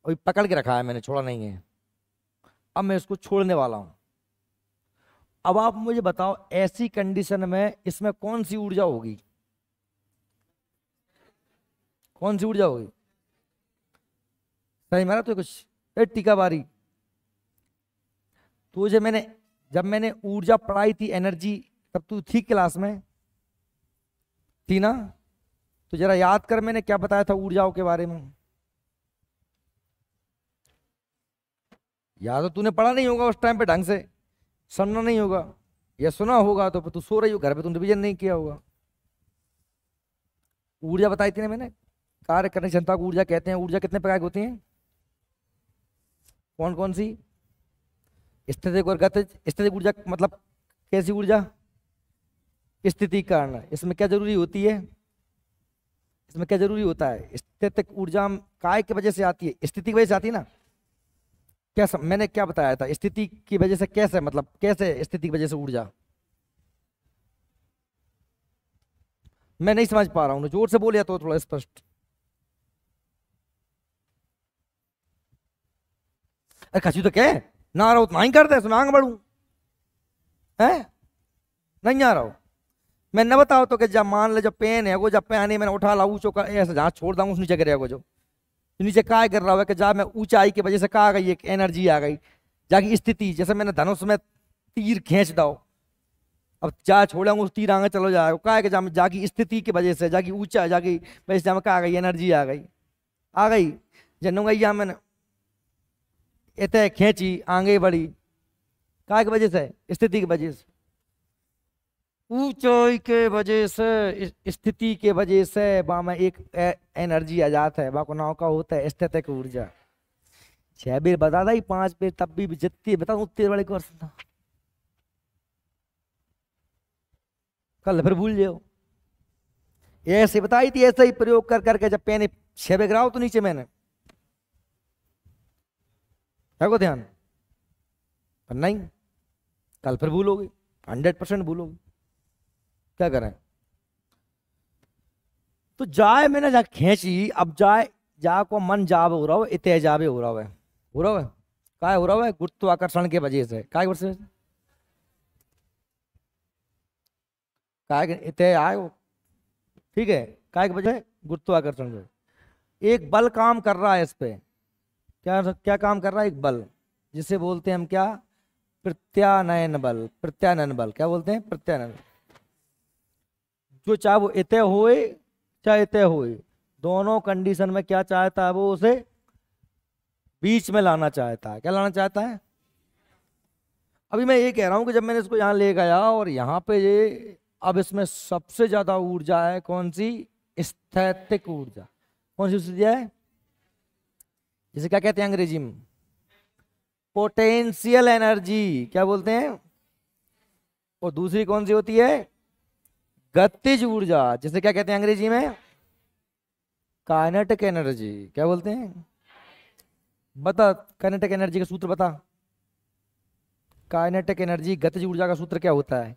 और पकड़ के रखा है मैंने, छोड़ा नहीं है। अब मैं इसको छोड़ने वाला हूं। अब आप मुझे बताओ ऐसी कंडीशन में इसमें कौन सी ऊर्जा होगी? कौन सी ऊर्जा होगी? सही मारा तो कुछ टीका बारी। तुझे मैंने जब मैंने ऊर्जा पढ़ाई थी, एनर्जी, तब तू थी क्लास में, थी ना? तो जरा याद कर मैंने क्या बताया था ऊर्जाओं के बारे में। याद तो तूने पढ़ा नहीं होगा उस टाइम पे ढंग से, सुनना नहीं होगा, या सुना होगा तो तू सो रही हो घर पे, तुमने रिवीजन नहीं किया होगा। ऊर्जा बताई थी ना मैंने, कार्य करने की क्षमता को ऊर्जा कहते हैं। ऊर्जा कितने प्रकार की होती है, कौन कौन सी? स्थितिक और गतिज। स्थितिक ऊर्जा मतलब कैसी ऊर्जा? स्थिति कारण। इसमें क्या जरूरी होती है, इसमें क्या जरूरी होता है? स्थितिक ऊर्जा काय की वजह से आती है, स्थिति की वजह से आती है ना। क्या मैंने क्या बताया था, स्थिति की वजह से कैसे, मतलब कैसे स्थिति की वजह से ऊर्जा? मैं नहीं समझ पा रहा हूँ, जोर से बोलिए तो थोड़ा स्पष्ट। अरे खसी तो क्या ना रहा, उतना ही करते सुनांग बढ़ू है, नहीं आ रहा हो। मैं न बताओ तो कि जब मान ले जब पेन है वो, जब पेन मैंने उठा ला ऊंचो का ऐसे जहाँ छोड़ दूँ उस नीचे गिरेगा, जो नीचे काय कर रहा है कि जब मैं ऊंचाई की वजह से कहा गई एक एनर्जी आ गई, जाकी स्थिति, जैसे मैंने धनुष में तीर खींच दो, अब जा छोड़ेंगे उस तीर आगे चलो जाएगा, कहा कि जब जाकी स्थिति की वजह से, जाकी ऊंचा जाकी वजह से कहा गई एनर्जी आ गई, आ गई जनू गई, या मैंने इतने खींची आगे बढ़ी, काय की वजह से? स्थिति की वजह से, ऊंचाई के वजह से, स्थिति के वजह से वहां में एक एनर्जी आ जाता है, वहां नाव का होता है स्थितिक ऊर्जा। 6 बेर बता दी, 5 बेर तब भी जितनी बता उतने बड़े कोर्स था, कल फिर भूल जाओ। ऐसे बताई थी, ऐसा ही प्रयोग कर करके जब पेन 6 बेर गिराओ तो नीचे मैंने, है को ध्यान? पर नहीं, कल फिर भूलोगे, 100% भूलोगे, क्या करें? तो जाए मैंने जा खींची, अब जाए जा को मन जावे हो रहा हो, इतने जावे हो रहा है, हो रहा है काय हो रहा है? गुरुत्वाकर्षण के वजह से, काय वजह से? काय इतने आए हो, ठीक है, काय की वजह? गुरुत्वाकर्षण से। एक बल काम कर रहा है इस पे, क्या क्या काम कर रहा है? एक बल, जिसे बोलते हैं हम क्या? प्रत्यानयन बल। प्रत्यानयन बल क्या बोलते हैं? प्रत्यानयन। जो चाहे वो इतने होए चाहे इतने होए, दोनों कंडीशन में क्या चाहता है वो? उसे बीच में लाना चाहता है। क्या लाना चाहता है? अभी मैं ये कह रहा हूं कि जब मैंने इसको यहाँ ले गया और यहाँ पे ये, अब इसमें सबसे ज्यादा ऊर्जा है कौन सी? स्थैतिक ऊर्जा। कौन सी ऊर्जा है? जिसे क्या कहते हैं अंग्रेजी में? Potential energy. क्या बोलते हैं? और दूसरी कौन सी होती है? गतिज ऊर्जा। जिसे क्या कहते हैं अंग्रेजी में? Kinetic energy. क्या बोलते हैं? बता, काइनेटिक एनर्जी का सूत्र बता। काइनेटिक एनर्जी, गतिज ऊर्जा का सूत्र क्या होता है?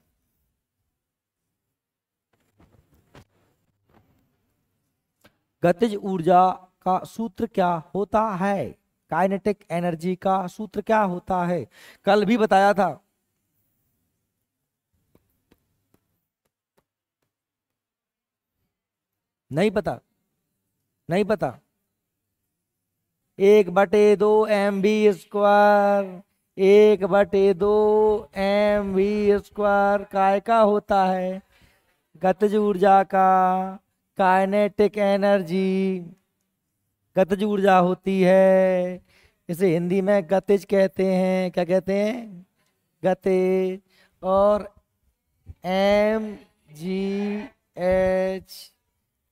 गतिज ऊर्जा का सूत्र क्या होता है? काइनेटिक एनर्जी का सूत्र क्या होता है? कल भी बताया था। नहीं पता? नहीं पता? 1/2 mv², 1/2 mv² काय का होता है? गतिज ऊर्जा का। काइनेटिक एनर्जी गतिज ऊर्जा होती है, इसे हिंदी में गतिज कहते हैं। क्या कहते हैं? गतिज। और mgh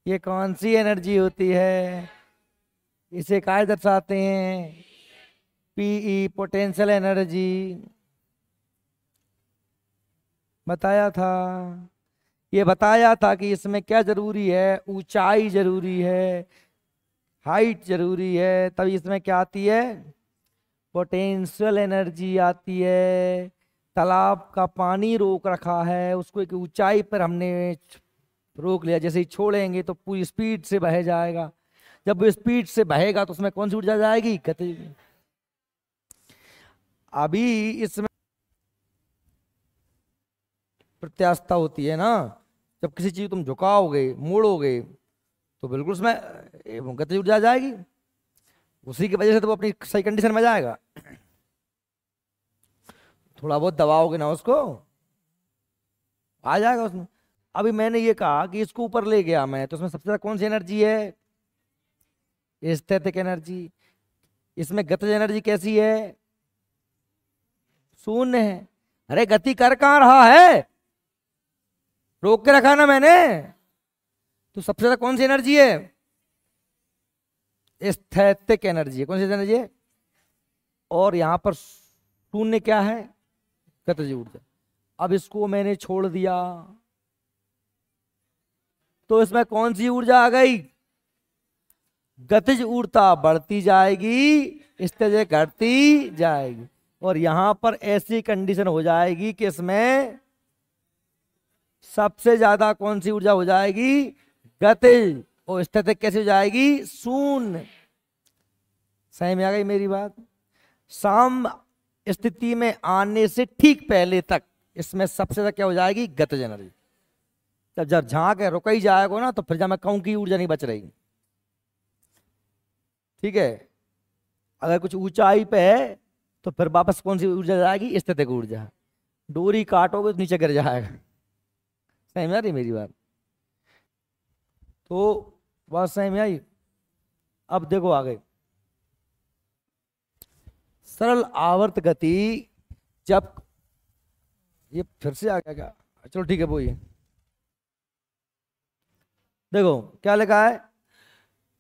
ये कौन सी एनर्जी होती है? इसे काय दर्शाते हैं? PE, potential energy. बताया था, ये बताया था कि इसमें क्या जरूरी है? ऊंचाई जरूरी है, हाइट जरूरी है, तभी इसमें क्या आती है? पोटेंशियल एनर्जी आती है। तालाब का पानी रोक रखा है, उसको एक ऊंचाई पर हमने रोक लिया, जैसे ही छोड़ेंगे तो पूरी स्पीड से बह जाएगा। जब वो स्पीड से बहेगा तो उसमें कौन सी ऊर्जा जाएगी? गतिज। अभी इसमें प्रत्यास्थता होती है ना, जब किसी चीज तुम झुकाओगे मोड़ोगे तो बिल्कुल उसमें गतिज ऊर्जा जाएगी, उसी की वजह से तो वो अपनी सही कंडीशन में जाएगा। थोड़ा बहुत दबाओगे ना उसको, आ जाएगा उसमें। अभी मैंने ये कहा कि इसको ऊपर ले गया मैं, तो उसमें सबसे ज्यादा कौन सी एनर्जी है? Static energy. इसमें गतिज एनर्जी कैसी है? शून्य है। अरे गति कर कहाँ रहा है, रोक के रखा ना मैंने। तो सबसे ज्यादा कौन सी एनर्जी है, स्थैतिक एनर्जी है। कौन सी एनर्जी है, और यहां पर शून्य क्या है, गतिज ऊर्जा। अब इसको मैंने छोड़ दिया तो इसमें कौन सी ऊर्जा आ गई, गतिज ऊर्जा बढ़ती जाएगी, स्थितिज घटती जाएगी। और यहां पर ऐसी कंडीशन हो जाएगी कि इसमें सबसे ज्यादा कौन सी ऊर्जा हो जाएगी, गतिज, और स्थितिज कैसे हो जाएगी, शून्य। सही में आ गई मेरी बात। सम स्थिति में आने से ठीक पहले तक इसमें सबसे ज्यादा क्या हो जाएगी, गतिज एनर्जी। जब झांक है रुक ही जाएगा ना, तो फिर जब मैं कहूं की ऊर्जा नहीं बच रही, ठीक है। अगर कुछ ऊंचाई पे है तो फिर वापस कौन सी ऊर्जा जाएगी, स्थितिक ऊर्जा। डोरी काटोगे तो नीचे गिर जाएगा। सही में आ रही मेरी बात, तो बात सही में आई। अब देखो आगे, सरल आवर्त गति, जब ये फिर से आ गया क्या, चलो ठीक है वो ये देखो क्या लिखा है,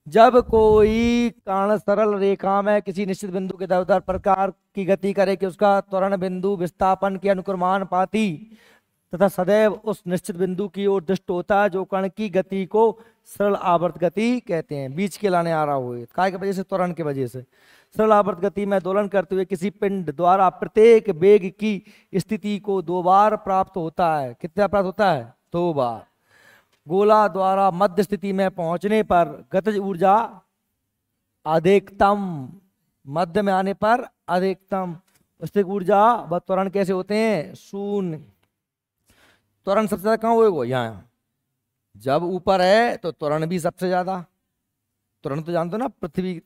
जब कोई कण सरल रेखा में किसी निश्चित बिंदु के इधर प्रकार की गति करे कि उसका त्वरण बिंदु विस्थापन के अनुक्रमानुपाती तथा सदैव उस निश्चित बिंदु की ओर दृष्ट होता है, जो कण की गति को सरल आवर्त गति कहते हैं। बीच के लाने आ रहा हो, काय की वजह से, त्वरण की वजह से। सरल आवर्त गति में दोलन करते हुए किसी पिंड द्वारा प्रत्येक वेग की स्थिति को 2 बार प्राप्त होता है। कितना प्राप्त होता है, 2 बार। गोला द्वारा मध्य स्थिति में पहुंचने पर गतिज ऊर्जा अधिकतम, मध्य में आने पर अधिकतम। स्थितिक ऊर्जा व त्वरण कैसे होते हैं, शून्य। त्वरण सबसे ज्यादा कहाँ होगा, यहाँ। जब ऊपर है तो त्वरण भी सबसे ज्यादा। त्वरण तो जानते हो ना, पृथ्वी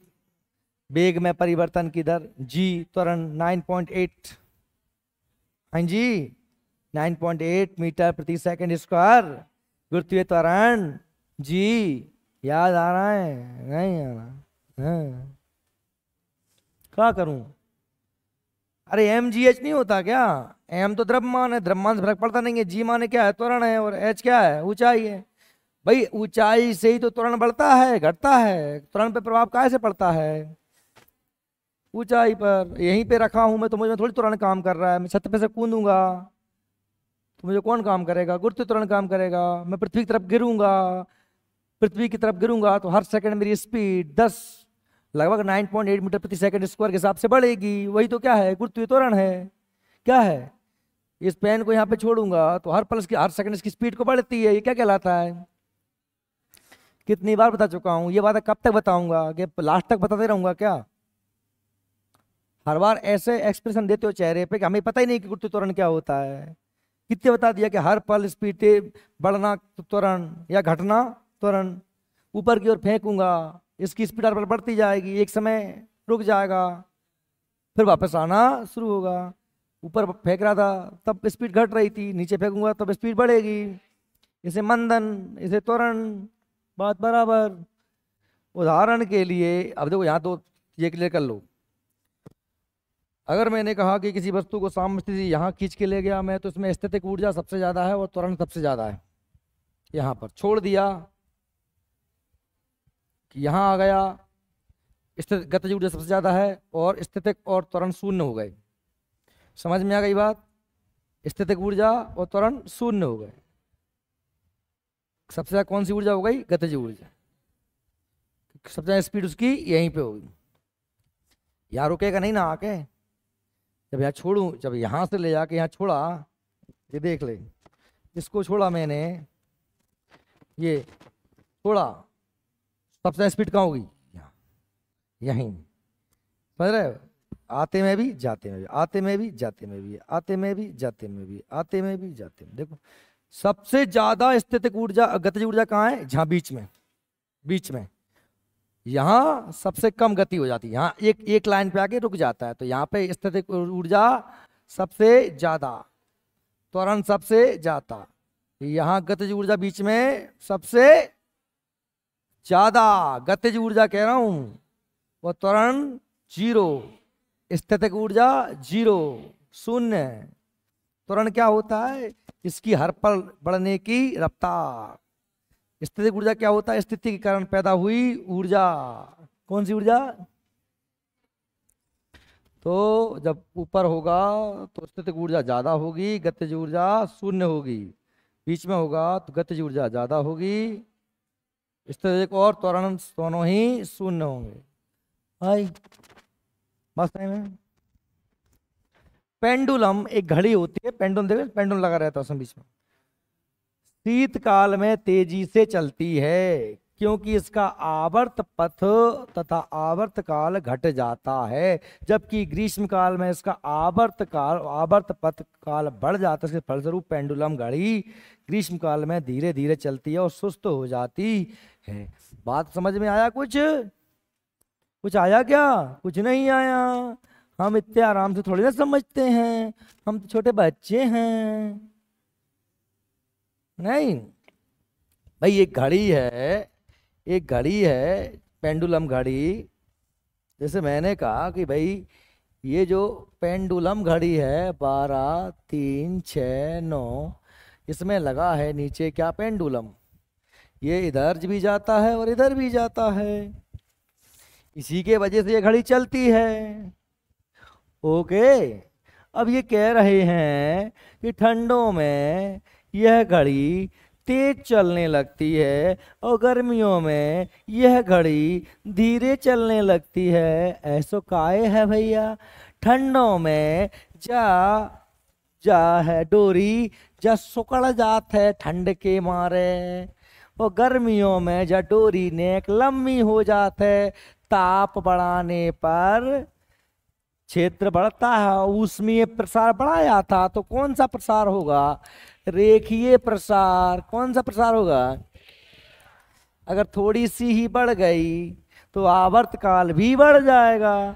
वेग में परिवर्तन की दर, जी त्वरण 9.8, हाँ जी 9.8 मीटर प्रति सेकंड स्क्वायर। गुरुत्वीय त्वरण जी, याद आ रहा है, नहीं आ रहा, हाँ। क्या करूं, अरे mgh नहीं होता क्या, m तो द्रव्यमान है, द्रव्यमान से फर्क पड़ता नहीं है। g माने क्या है, त्वरण है, और h क्या है, ऊंचाई है। भाई ऊंचाई से ही तो त्वरण बढ़ता है घटता है, त्वरण पे प्रभाव काहे से पड़ता है, ऊंचाई पर। यहीं पे रखा हूं मैं तो मुझे थोड़ी त्वरण काम कर रहा है। मैं छत पे से कूदूंगा तो मुझे कौन काम करेगा, गुरुत्व त्वरण काम करेगा। मैं पृथ्वी की तरफ गिरूंगा, पृथ्वी की तरफ गिरूंगा तो हर सेकंड मेरी स्पीड 10 लगभग 9.8 मीटर प्रति सेकंड स्क्वायर के हिसाब से बढ़ेगी। वही तो क्या है, गुरुत्वीय त्वरण है। क्या है, इस पेन को यहाँ पे छोड़ूंगा तो हर पल की, हर सेकंड इसकी स्पीड को बढ़ती है। ये क्या कहलाता है, कितनी बार बता चुका हूं ये बात, कब तक बताऊंगा, कि लास्ट तक बताते रहूंगा क्या। हर बार ऐसे एक्सप्रेशन देते हो चेहरे पे कि हमें पता ही नहीं कि गुरुत्वीय त्वरण क्या होता है। कितने बता दिया कि हर पल स्पीड बढ़ना त्वरण या घटना त्वरण। ऊपर की ओर फेंकूंगा, इसकी स्पीड हर पल बढ़ती जाएगी, एक समय रुक जाएगा, फिर वापस आना शुरू होगा। ऊपर फेंक रहा था तब स्पीड घट रही थी, नीचे फेंकूंगा तब स्पीड बढ़ेगी। इसे मंदन, इसे त्वरण, बात बराबर। उदाहरण के लिए अब देखो यहाँ तो ये क्लियर कर लो, अगर मैंने कहा कि किसी वस्तु को साम्य स्थिति यहाँ खींच के ले गया मैं, तो इसमें स्थितिक ऊर्जा सबसे ज्यादा है और त्वरण सबसे ज्यादा है। यहाँ पर छोड़ दिया कि यहाँ आ गया, स्थितिक गतिज ऊर्जा सबसे ज्यादा है और स्थितिक और त्वरण शून्य हो गए। समझ में आ गई बात, स्थितिक ऊर्जा और त्वरण शून्य हो गए। सबसे ज्यादा कौन सी ऊर्जा हो गई, गतिज ऊर्जा। सबसे ज्यादा स्पीड उसकी यहीं पे होगी, यहाँ रुकेगा नहीं ना आके। जब यहाँ छोड़ू, जब यहाँ से ले जाके यहाँ छोड़ा, ये देख ले, इसको छोड़ा मैंने, ये छोड़ा, सबसे स्पीड कहाँ होगी, यहाँ, यहीं। समझ रहे हो, आते में भी जाते में भी, आते में भी जाते में भी, आते में भी जाते में भी, आते में भी जाते में। देखो सबसे ज्यादा स्थितिक ऊर्जा गतिज ऊर्जा कहाँ है, जहाँ बीच में, बीच में। यहाँ सबसे कम गति हो जाती है, यहाँ एक लाइन पे आके रुक जाता है। तो यहाँ पे स्थितिक ऊर्जा सबसे ज्यादा, त्वरण सबसे ज्यादा, यहाँ गतिज ऊर्जा बीच में सबसे ज्यादा। गतिज ऊर्जा कह रहा हूं, वो त्वरण 0, स्थितिक ऊर्जा 0, शून्य। त्वरण क्या होता है? इसकी हर पल बढ़ने की रफ्तार। स्थितिक ऊर्जा क्या होता है? स्थिति के कारण पैदा हुई ऊर्जा। कौन सी ऊर्जा? तो जब ऊपर होगा तो स्थितिक ऊर्जा ज्यादा होगी, गतिज ऊर्जा शून्य होगी। बीच में होगा तो गतिज ऊर्जा ज्यादा होगी, स्थितिक और त्वरण दोनों ही शून्य होंगे। हाय बस टाइम है। पेंडुलम एक घड़ी होती है, पेंडुलम देखो, पेंडुलम लगा रहता है उसमें बीच में, शीतकाल में तेजी से चलती है क्योंकि इसका आवर्त पथ तथा आवर्त काल घट जाता है, जबकि ग्रीष्म काल में इसका आवर्त पथ काल बढ़ जाता है। इसके फलस्वरूप पेंडुलम घड़ी ग्रीष्म काल में धीरे धीरे चलती है और सुस्त हो जाती है। बात समझ में आया? कुछ आया क्या? कुछ नहीं आया। हम इतने आराम से थोड़ी ना समझते हैं, हम तो छोटे बच्चे हैं। नहीं भाई, एक घड़ी है पेंडुलम घड़ी। जैसे मैंने कहा कि भाई ये जो पेंडुलम घड़ी है 12, 3, 6, 9, इसमें लगा है नीचे क्या? पेंडुलम। ये इधर भी जाता है और इधर भी जाता है, इसी के वजह से ये घड़ी चलती है। ओके। अब ये कह रहे हैं कि ठंडों में यह घड़ी तेज चलने लगती है और गर्मियों में यह घड़ी धीरे चलने लगती है। ऐसो काहे है भैया? ठंडों में जा जा है डोरी जा सुकड़ जात है ठंड के मारे, और गर्मियों में जा डोरी नेक लंबी हो जात है। ताप बढ़ाने पर क्षेत्र बढ़ता है, ऊष्मीय प्रसार बढ़ाया था तो कौन सा प्रसार होगा? रेखीय प्रसार। कौन सा प्रसार होगा? अगर थोड़ी सी ही बढ़ गई तो आवर्तकाल भी बढ़ जाएगा,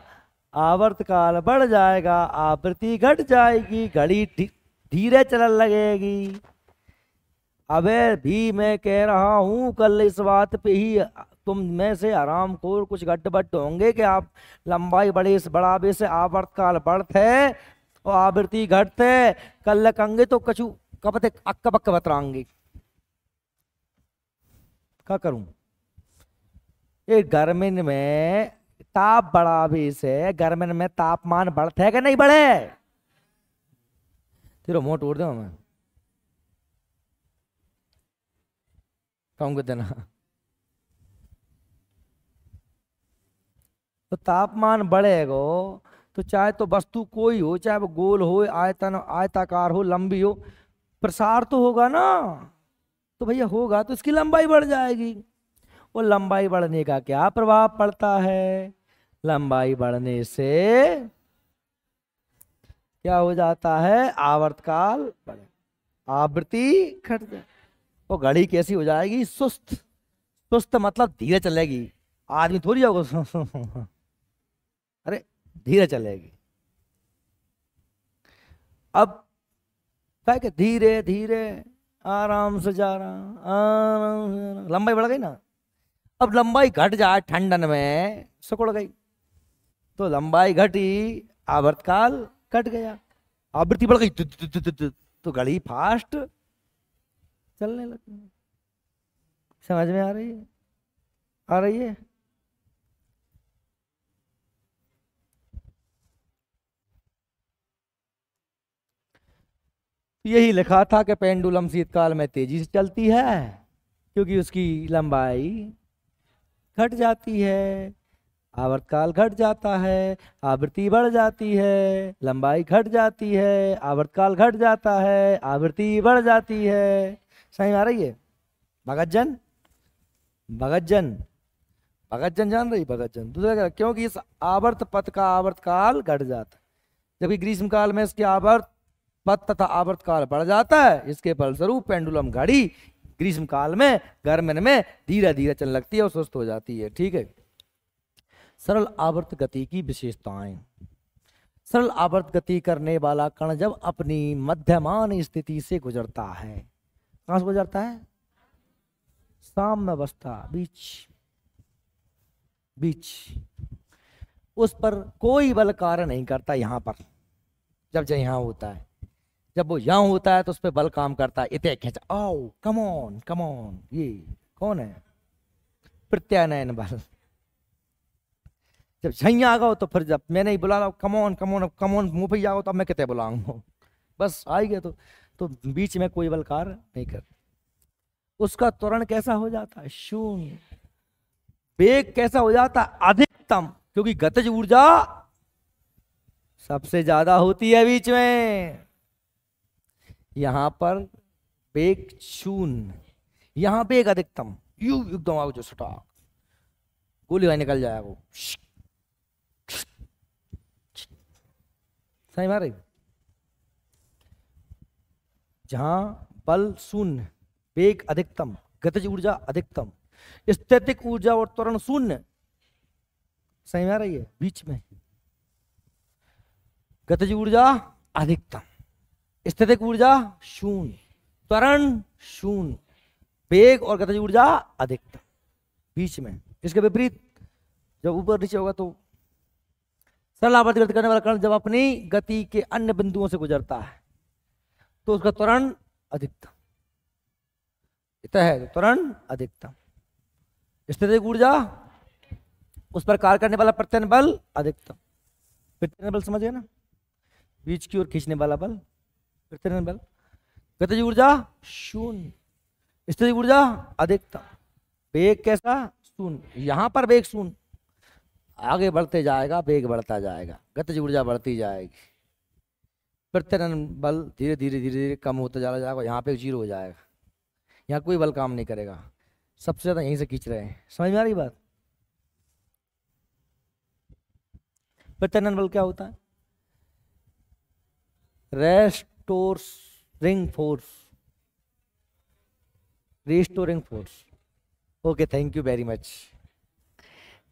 आवर्तकाल बढ़ जाएगा, आवृत्ति घट जाएगी, घड़ी धीरे चलने लगेगी। अबे भी मैं कह रहा हूं कल इस बात पे ही तुम में से आराम खोर कुछ गड्ढ होंगे कि आप लंबाई बढ़ावे से आवर्तकाल बढ़ते और आवृत्ति घटते। कल लकंगे तो कछु कपते अक्का बक्का बतरांगे। क्या करूं? ये गर्मिन में ताप बढ़ावे से गर्मिन में तापमान बढ़ते है कि नहीं बढ़े? तेरा मोट उड़ दो मैं कहूंगा देना। तो तापमान बढ़ेगा तो चाहे तो वस्तु कोई हो, चाहे वो गोल हो, आयताकार हो, लंबी हो, प्रसार तो होगा ना। तो भैया होगा तो इसकी लंबाई बढ़ जाएगी। और लंबाई बढ़ने का क्या प्रभाव पड़ता है? लंबाई बढ़ने से क्या हो जाता है? आवर्तकाल बढ़े, आवृत्ति घट जाए, और घड़ी कैसी हो जाएगी? सुस्त। सुस्त मतलब धीरे चलेगी, आदमी थोड़ी होगा अरे धीरे चलेगी। अब क्या कि धीरे धीरे आराम से जा रहा, आराम से जा रहा, लंबाई बढ़ गई ना। अब लंबाई घट जाए ठंडन में, सिकुड़ गई, तो लंबाई घटी, आवर्तकाल घट गया, आवृत्ति बढ़ गई तो घड़ी फास्ट चलने लगी। समझ में आ रही है? आ रही है? यही लिखा था कि पेंडुलम शीतकाल में तेजी से चलती है क्योंकि उसकी लंबाई घट जाती है, आवर्तकाल घट जाता है, आवृत्ति बढ़ जाती है, लंबाई घट जाती है, आवर्तकाल घट जाता है, आवृत्ति बढ़ जाती है। सही आ रही है? भगत जन, भगत जन, भगत जन जान रही? भगत जन दूसरा क्योंकि इस आवर्त पथ का आवर्तकाल घट जाता है, जबकि ग्रीष्म काल में इसके आवर्त पथ तथा आवर्तकाल बढ़ जाता है। इसके फलस्वरूप पेंडुलम घड़ी ग्रीष्म काल में गर्मिन में धीरे धीरे चलने लगती है और सुस्त हो जाती है। ठीक है। सरल आवर्त गति की विशेषताएं। सरल आवर्त गति करने वाला कण जब अपनी मध्यमान स्थिति से गुजरता है, कहां से गुजरता है? साम्य अवस्था, बीच, उस पर कोई बल कार्य नहीं करता। यहां पर जब यहां होता है जब वो यहाँ होता है तो उस पर बल काम करता है, इतने खींचा, आओ कम ऑन कम ऑन। ये कौन है? प्रत्यानयन बल। जब झई आ गो तो फिर जब मैं नहीं बुला रहा come on come on, come on मुंह पे आओ, तो अब मैं कितने बुलाऊंगा, बस आ ही गया। तो बीच में कोई बल कार्य नहीं कर। उसका त्वरण कैसा हो जाता है? शून्य। वेग कैसा हो जाता है? अधिकतम, क्योंकि गतिज ऊर्जा सबसे ज्यादा होती है बीच में। यहां पर वेग शून्य, यहां वेग अधिकतम, यू एकदम आओ जो सटा गोली भाई निकल जाएगा वो, सही मारे। जहां बल शून्य, वेग अधिकतम, गतिज ऊर्जा अधिकतम, स्थैतिक ऊर्जा और त्वरण शून्य, सही में आ रही है। बीच में गतिज ऊर्जा अधिकतम, स्थैतिक ऊर्जा शून्य, त्वरण शून्य, वेग और गतिज ऊर्जा अधिकतम, बीच में। इसके विपरीत जब ऊपर नीचे होगा तो सरल आवर्त गति करने वाला कण जब अपनी गति के अन्य बिंदुओं से गुजरता है तो उसका त्वरण अधिकतम, इतना है तो त्वरण अधिकतम, स्थैतिक ऊर्जा उस पर कार्य करने वाला प्रत्यन बल अधिकतम। प्रत्यन बल समझ गए ना, बीच की ओर खींचने वाला बल प्रत्यन बल। गतिज ऊर्जा शून्य, स्थितिक ऊर्जा अधिकतम, वेग कैसा? शून्य। यहां पर वेग शून्य, आगे बढ़ते जाएगा वेग बढ़ता जाएगा, गतिज ऊर्जा बढ़ती जाएगी, प्रत्यन बल धीरे धीरे धीरे धीरे कम होता चला जाएगा, यहाँ पे जीरो हो जाएगा, यहाँ कोई बल काम नहीं करेगा, सबसे ज्यादा यहीं से खींच रहे हैं। समझ में आ रही बात? प्रत्यन बल क्या होता है? Restoring force, restoring force. Okay, thank you very much.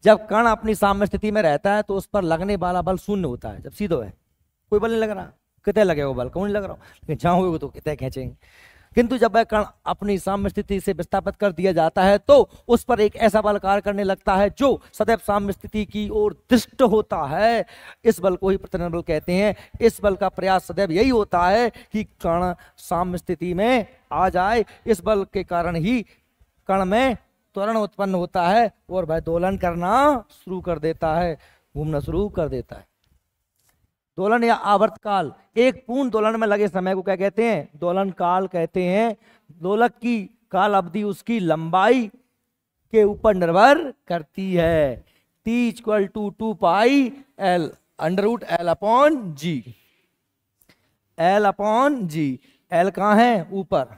जब कण अपनी साम्य स्थिति में रहता है तो उस पर लगने वाला बल शून्य होता है। जब सीधो है कोई बल नहीं लग रहा, कितने लगेगा वो बल? कौन नहीं लग रहा, लेकिन जहां होगा तो कितने खींचेंगे। किंतु जब वह कण अपनी साम्य स्थिति से विस्थापित कर दिया जाता है तो उस पर एक ऐसा बल कार्य करने लगता है जो सदैव साम्य स्थिति की ओर दिष्ट होता है। इस बल को ही प्रत्यन बल कहते हैं। इस बल का प्रयास सदैव यही होता है कि कण साम्य स्थिति में आ जाए। इस बल के कारण ही कण में त्वरण उत्पन्न होता है और वह दोलन करना शुरू कर देता है, घूमना शुरू कर देता है। दोलन या आवर्त काल, एक पूर्ण दोलन में लगे समय को क्या कहते हैं? दोलन काल कहते हैं। दोलक की काल अवधि उसकी लंबाई के ऊपर निर्भर करती है। T equal to 2 pi L under root L upon G. L upon G, L कहाँ है? ऊपर।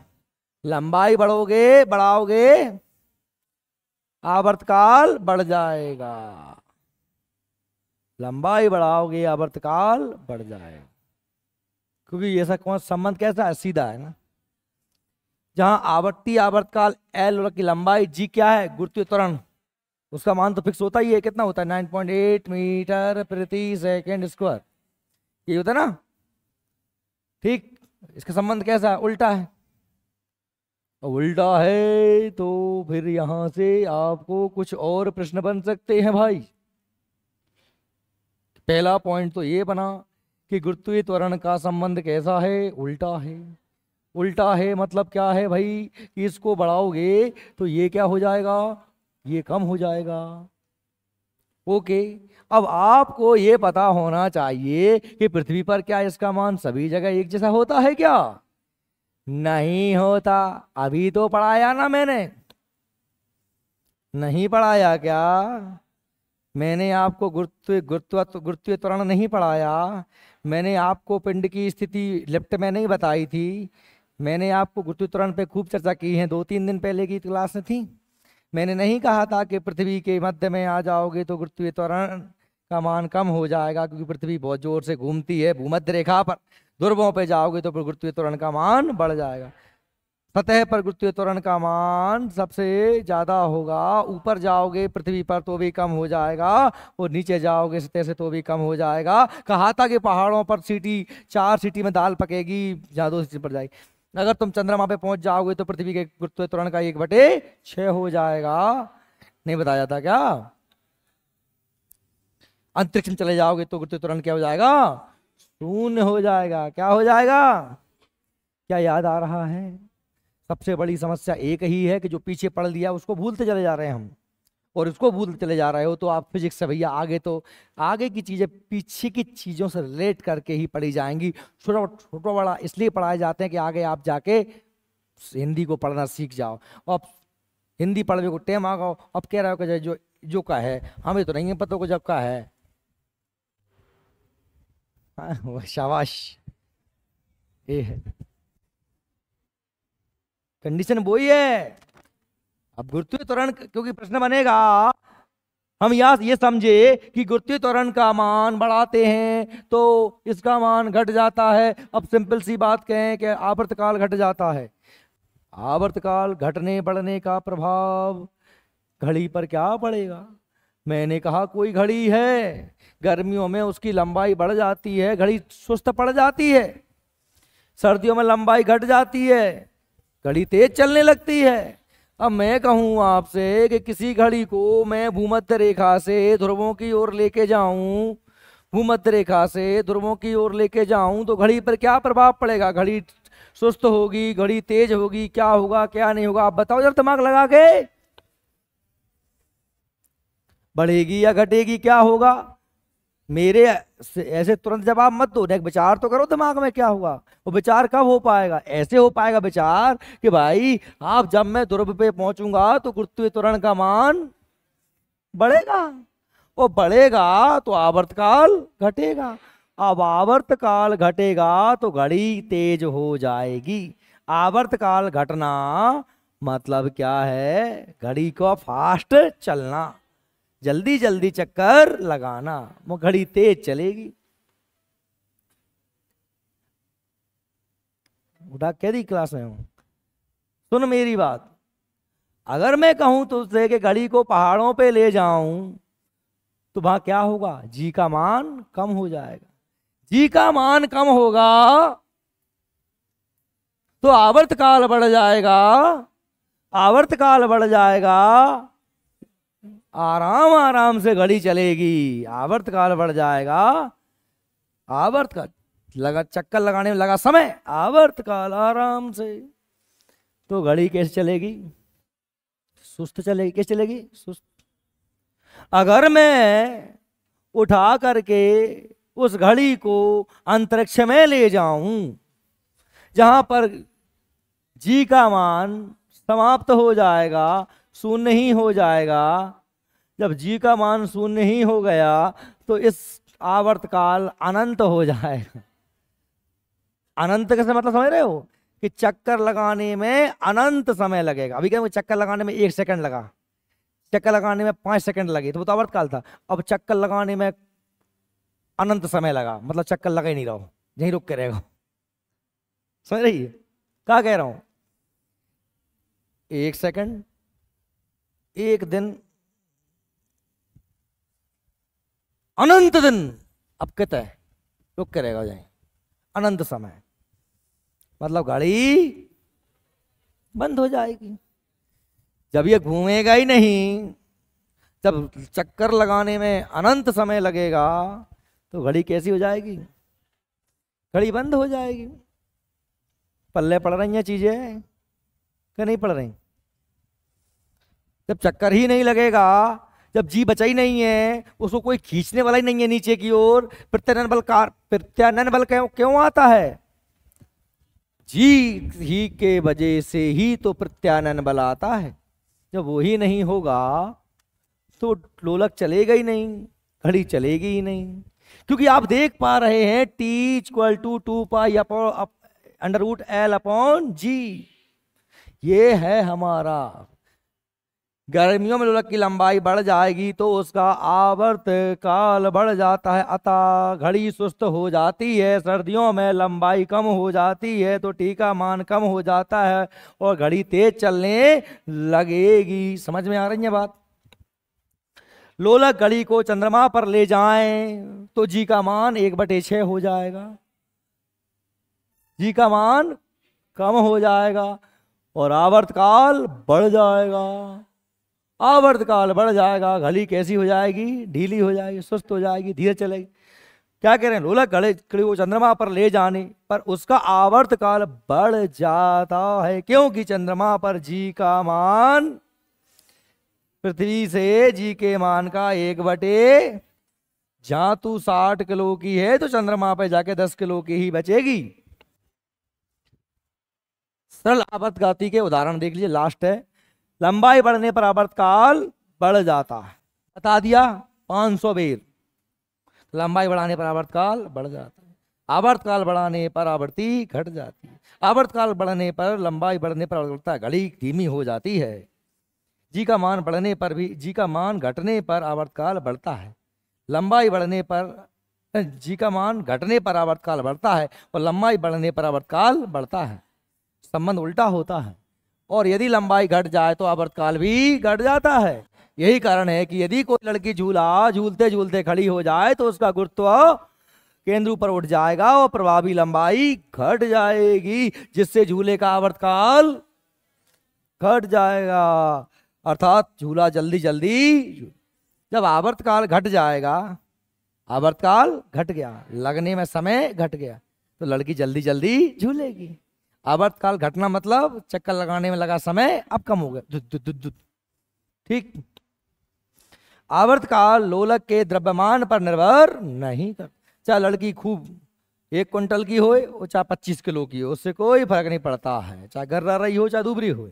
लंबाई बढ़ोगे बढ़ाओगे आवर्तकाल बढ़ जाएगा, लंबाई बढ़ाओगे आवर्तकाल बढ़ जाएगा, क्योंकि ऐसा कौन संबंध कैसा है? सीधा है ना। जहां आवर्ती आवर्तकाल एल की लंबाई जी क्या है? गुरुत्वीय त्वरण, उसका मान तो फिक्स होता ही है। कितना होता है? 9.8 मीटर प्रति सेकेंड स्क्वायर, ये होता है ना। ठीक, इसका संबंध कैसा है? उल्टा है। उल्टा है तो फिर यहां से आपको कुछ और प्रश्न बन सकते हैं भाई। पहला पॉइंट तो ये बना कि गुरुत्वीय त्वरण का संबंध कैसा है? उल्टा है। उल्टा है मतलब क्या है भाई? कि इसको बढ़ाओगे तो ये क्या हो जाएगा? ये कम हो जाएगा। ओके, अब आपको ये पता होना चाहिए कि पृथ्वी पर क्या इसका मान सभी जगह एक जैसा होता है क्या? नहीं होता। अभी तो पढ़ाया ना मैंने, नहीं पढ़ाया क्या? मैंने आपको गुरुत्वीय त्वरण नहीं पढ़ाया। मैंने आपको पिंड की स्थिति लिफ्ट में नहीं बताई थी। मैंने आपको गुरुत्वीय त्वरण पे खूब चर्चा की है, 2-3 दिन पहले की क्लास में थी। मैंने नहीं कहा था कि पृथ्वी के मध्य में आ जाओगे तो गुरुत्वीय त्वरण का मान कम हो जाएगा, क्योंकि पृथ्वी बहुत जोर से घूमती है भूमध्य रेखा पर। ध्रुवों पे जाओगे तो फिर गुरुत्वीय त्वरण का मान बढ़ जाएगा। सतह पर गुरुत्वीय त्वरण का मान सबसे ज्यादा होगा, ऊपर जाओगे पृथ्वी पर तो भी कम हो जाएगा, और नीचे जाओगे सतह से तो भी कम हो जाएगा। कहा था कि पहाड़ों पर 4 सीटी में दाल पकेगी, जहां 2 सीटी पर जाएगी। अगर तुम चंद्रमा पे पहुंच जाओगे तो पृथ्वी के गुरुत्वीय त्वरण का 1/6 हो जाएगा। नहीं बताया था क्या? अंतरिक्ष में चले जाओगे तो गुरुत्वीय त्वरण क्या हो जाएगा? शून्य हो जाएगा। क्या हो जाएगा? क्या याद आ रहा है? सबसे बड़ी समस्या एक ही है कि जो पीछे पढ़ लिया उसको भूलते चले जा रहे हैं हम, और इसको भूलते चले जा रहे हो तो आप फिजिक्स से भैया आगे तो आगे की चीजें पीछे की चीजों से रिलेट करके ही पढ़ी जाएंगी। छोटा छोटा बड़ा इसलिए पढ़ाए जाते हैं कि आगे आप जाके हिंदी को पढ़ना सीख जाओ। अब हिंदी पढ़ने को टेम आ गओ, अब कह रहे हो कि जो जो का है हमें तो नहीं है पता को जब का है। हाँ, वो शाबाश, ये है कंडीशन, वो ही है। अब गुरुत्वीय त्वरण क्योंकि प्रश्न बनेगा, हम ये समझे कि गुरुत्वीय त्वरण का मान बढ़ाते हैं तो इसका मान घट जाता है। अब सिंपल सी बात कहें कि आवर्तकाल घट जाता है। आवर्तकाल घटने बढ़ने का प्रभाव घड़ी पर क्या पड़ेगा? मैंने कहा कोई घड़ी है, गर्मियों में उसकी लंबाई बढ़ जाती है, घड़ी सुस्त पड़ जाती है। सर्दियों में लंबाई घट जाती है, घड़ी तेज चलने लगती है। अब मैं कहूं आपसे कि किसी घड़ी को मैं भूमध्य रेखा से ध्रुवों की ओर लेके जाऊं, भूमध्य रेखा से ध्रुवों की ओर लेके जाऊं तो घड़ी पर क्या प्रभाव पड़ेगा? घड़ी सुस्त होगी, घड़ी तेज होगी, क्या होगा क्या नहीं होगा? आप बताओ जरा दिमाग लगा के, बढ़ेगी या घटेगी, क्या होगा? मेरे ऐसे तुरंत जवाब मत दो, एक विचार तो करो दिमाग में क्या होगा। वो विचार कब हो पाएगा? ऐसे हो पाएगा विचार कि भाई आप जब मैं ध्रुव पे पहुंचूंगा तो गुरुत्वीय त्वरण का मान बढ़ेगा, वो बढ़ेगा तो आवर्तकाल घटेगा। अब आवर्तकाल घटेगा तो घड़ी तेज हो जाएगी। आवर्तकाल घटना मतलब क्या है? घड़ी को फास्ट चलना, जल्दी जल्दी चक्कर लगाना, वो घड़ी तेज चलेगी। उठा कह दी क्लास में हूं, सुन मेरी बात। अगर मैं कहूं तुझसे कि घड़ी को पहाड़ों पे ले जाऊं तो वहां क्या होगा? जी का मान कम हो जाएगा। जी का मान कम होगा तो आवर्तकाल बढ़ जाएगा, आवर्तकाल बढ़ जाएगा, आराम आराम से घड़ी चलेगी। आवर्तकाल बढ़ जाएगा, आवर्तकाल लगा चक्कर लगाने में लगा समय, आवर्तकाल आराम से, तो घड़ी कैसे चलेगी? सुस्त चलेगी। कैसे चलेगी? सुस्त। अगर मैं उठा करके उस घड़ी को अंतरिक्ष में ले जाऊं जहां पर जी का मान समाप्त हो जाएगा, शून्य ही हो जाएगा, जब जी का मान शून्य ही हो गया तो इस आवर्तकाल अनंत हो जाएगा। अनंत कैसे मतलब समझ रहे हो? कि चक्कर लगाने में अनंत समय लगेगा। अभी क्या चक्कर लगाने में 1 सेकंड लगा, चक्कर लगाने में 5 सेकंड लगे तो वो तो आवर्तकाल था। अब चक्कर लगाने में अनंत समय लगा, मतलब चक्कर लगा ही नहीं रहो, यहीं रुक के रहेगा। समझ रही है क्या कह रहा हूं? 1 सेकंड, 1 दिन, अनंत दिन, अब कहता है रुक के रहेगा जाए, अनंत समय, मतलब घड़ी बंद हो जाएगी। जब ये घूमेगा ही नहीं, जब चक्कर लगाने में अनंत समय लगेगा तो घड़ी कैसी हो जाएगी? घड़ी बंद हो जाएगी। पल्ले पड़ रही हैं चीजें कि नहीं पड़ रही? जब चक्कर ही नहीं लगेगा, जब जी बचा ही नहीं है, उसको कोई खींचने वाला ही नहीं है नीचे की ओर, प्रत्यानयन बल क्यों आता है? जी ही के वजह से ही तो प्रत्यानयन बल आता है। जब वो ही नहीं होगा तो लोलक चलेगा ही नहीं, घड़ी चलेगी ही नहीं। क्योंकि आप देख पा रहे हैं T = 2π/L/G, ये है हमारा। गर्मियों में लोलक की लंबाई बढ़ जाएगी तो उसका आवर्त काल बढ़ जाता है, अतः घड़ी सुस्त हो जाती है। सर्दियों में लंबाई कम हो जाती है तो टी का मान कम हो जाता है और घड़ी तेज चलने लगेगी। समझ में आ रही है बात? लोलक घड़ी को चंद्रमा पर ले जाएं तो जी का मान 1/6 हो जाएगा, जी का मान कम हो जाएगा और आवर्तकाल बढ़ जाएगा। आवर्तकाल बढ़ जाएगा, घड़ी कैसी हो जाएगी? ढीली हो जाएगी, सुस्त हो जाएगी, धीरे चलेगी। क्या कह रहे हैं, लोलक घड़ी को चंद्रमा पर ले जाने पर उसका आवर्त काल बढ़ जाता है, क्योंकि चंद्रमा पर जी का मान पृथ्वी से जी के मान का 1/, जहां तू 60 किलो की है तो चंद्रमा पे जाके 10 किलो की ही बचेगी। सरल आवर्तघाती के उदाहरण देख लीजिए, लास्ट है। लंबाई बढ़ने पर आवर्तकाल बढ़ जाता है, बता दिया 500 बेर। लंबाई बढ़ाने पर आवर्तकाल बढ़ जाता है, आवर्तकाल बढ़ाने पर आवृत्ति घट जाती है, आवर्तकाल बढ़ने पर लंबाई बढ़ने पर आवर्तता घड़ी धीमी हो जाती है। जी का मान बढ़ने पर भी, जी का मान घटने पर आवर्तकाल बढ़ता है, लंबाई बढ़ने पर, जी का मान घटने पर आवर्तकाल बढ़ता है और लंबाई बढ़ने पर आवर्तकाल बढ़ता है। संबंध उल्टा होता है, और यदि लंबाई घट जाए तो आवर्तकाल भी घट जाता है। यही कारण है कि यदि कोई लड़की झूला झूलते झूलते खड़ी हो जाए तो उसका गुरुत्व केंद्र पर उठ जाएगा और प्रभावी लंबाई घट जाएगी, जिससे झूले का आवर्तकाल घट जाएगा। अर्थात झूला जल्दी जल्दी, जब आवर्तकाल घट जाएगा, आवर्तकाल घट गया, लगने में समय घट गया, तो लड़की जल्दी जल्दी झूलेगी। आवर्तकाल घटना मतलब चक्कर लगाने में लगा समय अब कम हो गया, दुद दुद दुद दुद। ठीक। आवर्तकाल लोलक के द्रव्यमान पर निर्भर नहीं करता, चाहे लड़की खूब 1 क्विंटल की हो चाहे 25 किलो की हो, उससे कोई फर्क नहीं पड़ता है, चाहे गर्रा रही हो चाहे दुबरी हो।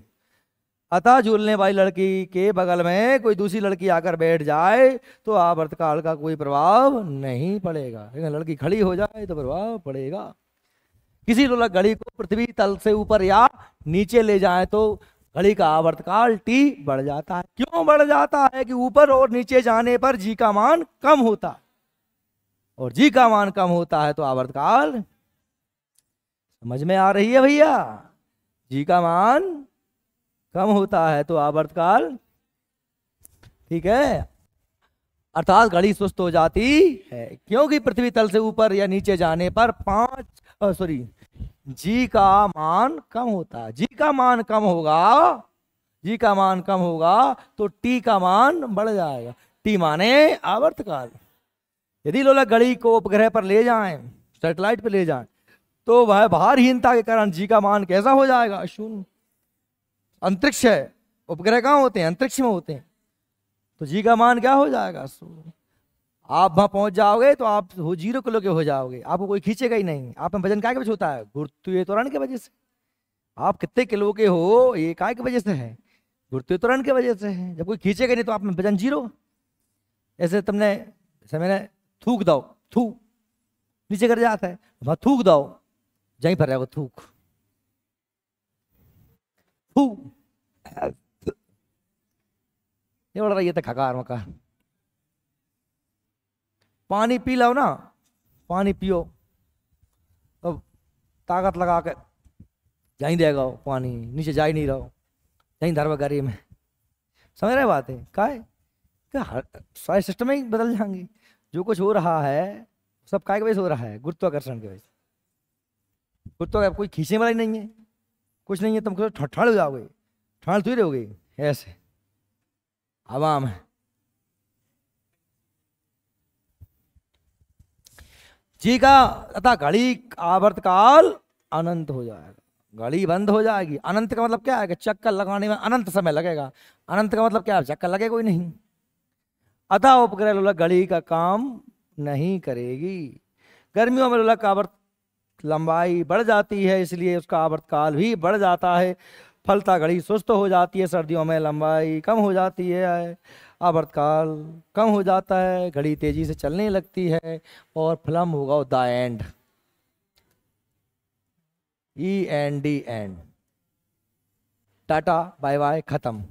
अतः झूलने वाली लड़की के बगल में कोई दूसरी लड़की आकर बैठ जाए तो आवर्तकाल का कोई प्रभाव नहीं पड़ेगा, लेकिन लड़की खड़ी हो जाए तो प्रभाव पड़ेगा। किसी लोलक घड़ी को पृथ्वी तल से ऊपर या नीचे ले जाए तो घड़ी का आवर्तकाल टी बढ़ जाता है। क्यों बढ़ जाता है? कि ऊपर और नीचे जाने पर जी का मान कम होता है, और जी का मान कम होता है तो आवर्तकाल, समझ में आ रही है भैया? जी का मान कम होता है तो आवर्तकाल, ठीक है, अर्थात घड़ी सुस्त हो जाती है, क्योंकि पृथ्वी तल से ऊपर या नीचे जाने पर जी का मान कम होता है। जी का मान कम होगा, जी का मान कम होगा तो टी का मान बढ़ जाएगा, टी माने आवर्तकाल। यदि लोलक घड़ी को उपग्रह पर ले जाएं, सैटेलाइट पर ले जाएं, तो वह भारहीनता के कारण जी का मान कैसा हो जाएगा? शून्य। अंतरिक्ष है, उपग्रह कहाँ होते हैं? अंतरिक्ष में होते हैं, तो जी का मान क्या हो जाएगा? शून्य। आप वहां पहुंच जाओगे तो आप 0 किलो के हो जाओगे, आपको कोई खींचेगा ही नहीं। आप में वजन काय के वजह से होता है? गुरुत्वीय त्वरण की वजह से। आप कितने किलो के हो ये काय की वजह से है? गुरुत्वीय त्वरण की वजह से है। जब कोई खींचेगा नहीं तो आप में वजन 0। ऐसे तुमने, जैसे मैंने थूक दो, थू नीचे कर जाता है, वहां थूक दो, यहीं पर रहेगा थूक, थू ये बढ़ रही है तो खकार मकार। पानी पी लो ना, पानी पियो तो ताकत लगा के यहीं देगा पानी, नीचे जा ही नहीं रहो, यहीं धरवा गरी में। समझ रहे बात है? क्या सारे सिस्टम ही बदल जाएंगे। जो कुछ हो रहा है सब काय की वजह से हो रहा है? गुरुत्वाकर्षण की वजह से। गुरुत्वाकर्षण कोई खींचने वाला ही नहीं है, कुछ नहीं है, तुम ठाड़ हो जाओगे, ठाड़ तो ही रहोगे ऐसे हवा में। जी का अतः घड़ी आवर्तकाल अनंत हो जाएगा, घड़ी बंद हो जाएगी। अनंत का मतलब क्या है? कि चक्कर लगाने में अनंत समय लगेगा। अनंत का मतलब क्या है? चक्कर लगेगा कोई नहीं। अतः उपग्रह लोलक घड़ी का काम नहीं करेगी। गर्मियों में लोलक आवर्त लंबाई बढ़ जाती है, इसलिए उसका आवर्तकाल भी बढ़ जाता है। फलता घड़ी सुस्त हो जाती है। सर्दियों में लंबाई कम हो जाती है, आवर्तकाल कम हो जाता है, घड़ी तेजी से चलने लगती है और फिल्म होगा the end, END end. Tata bye bye, खत्म।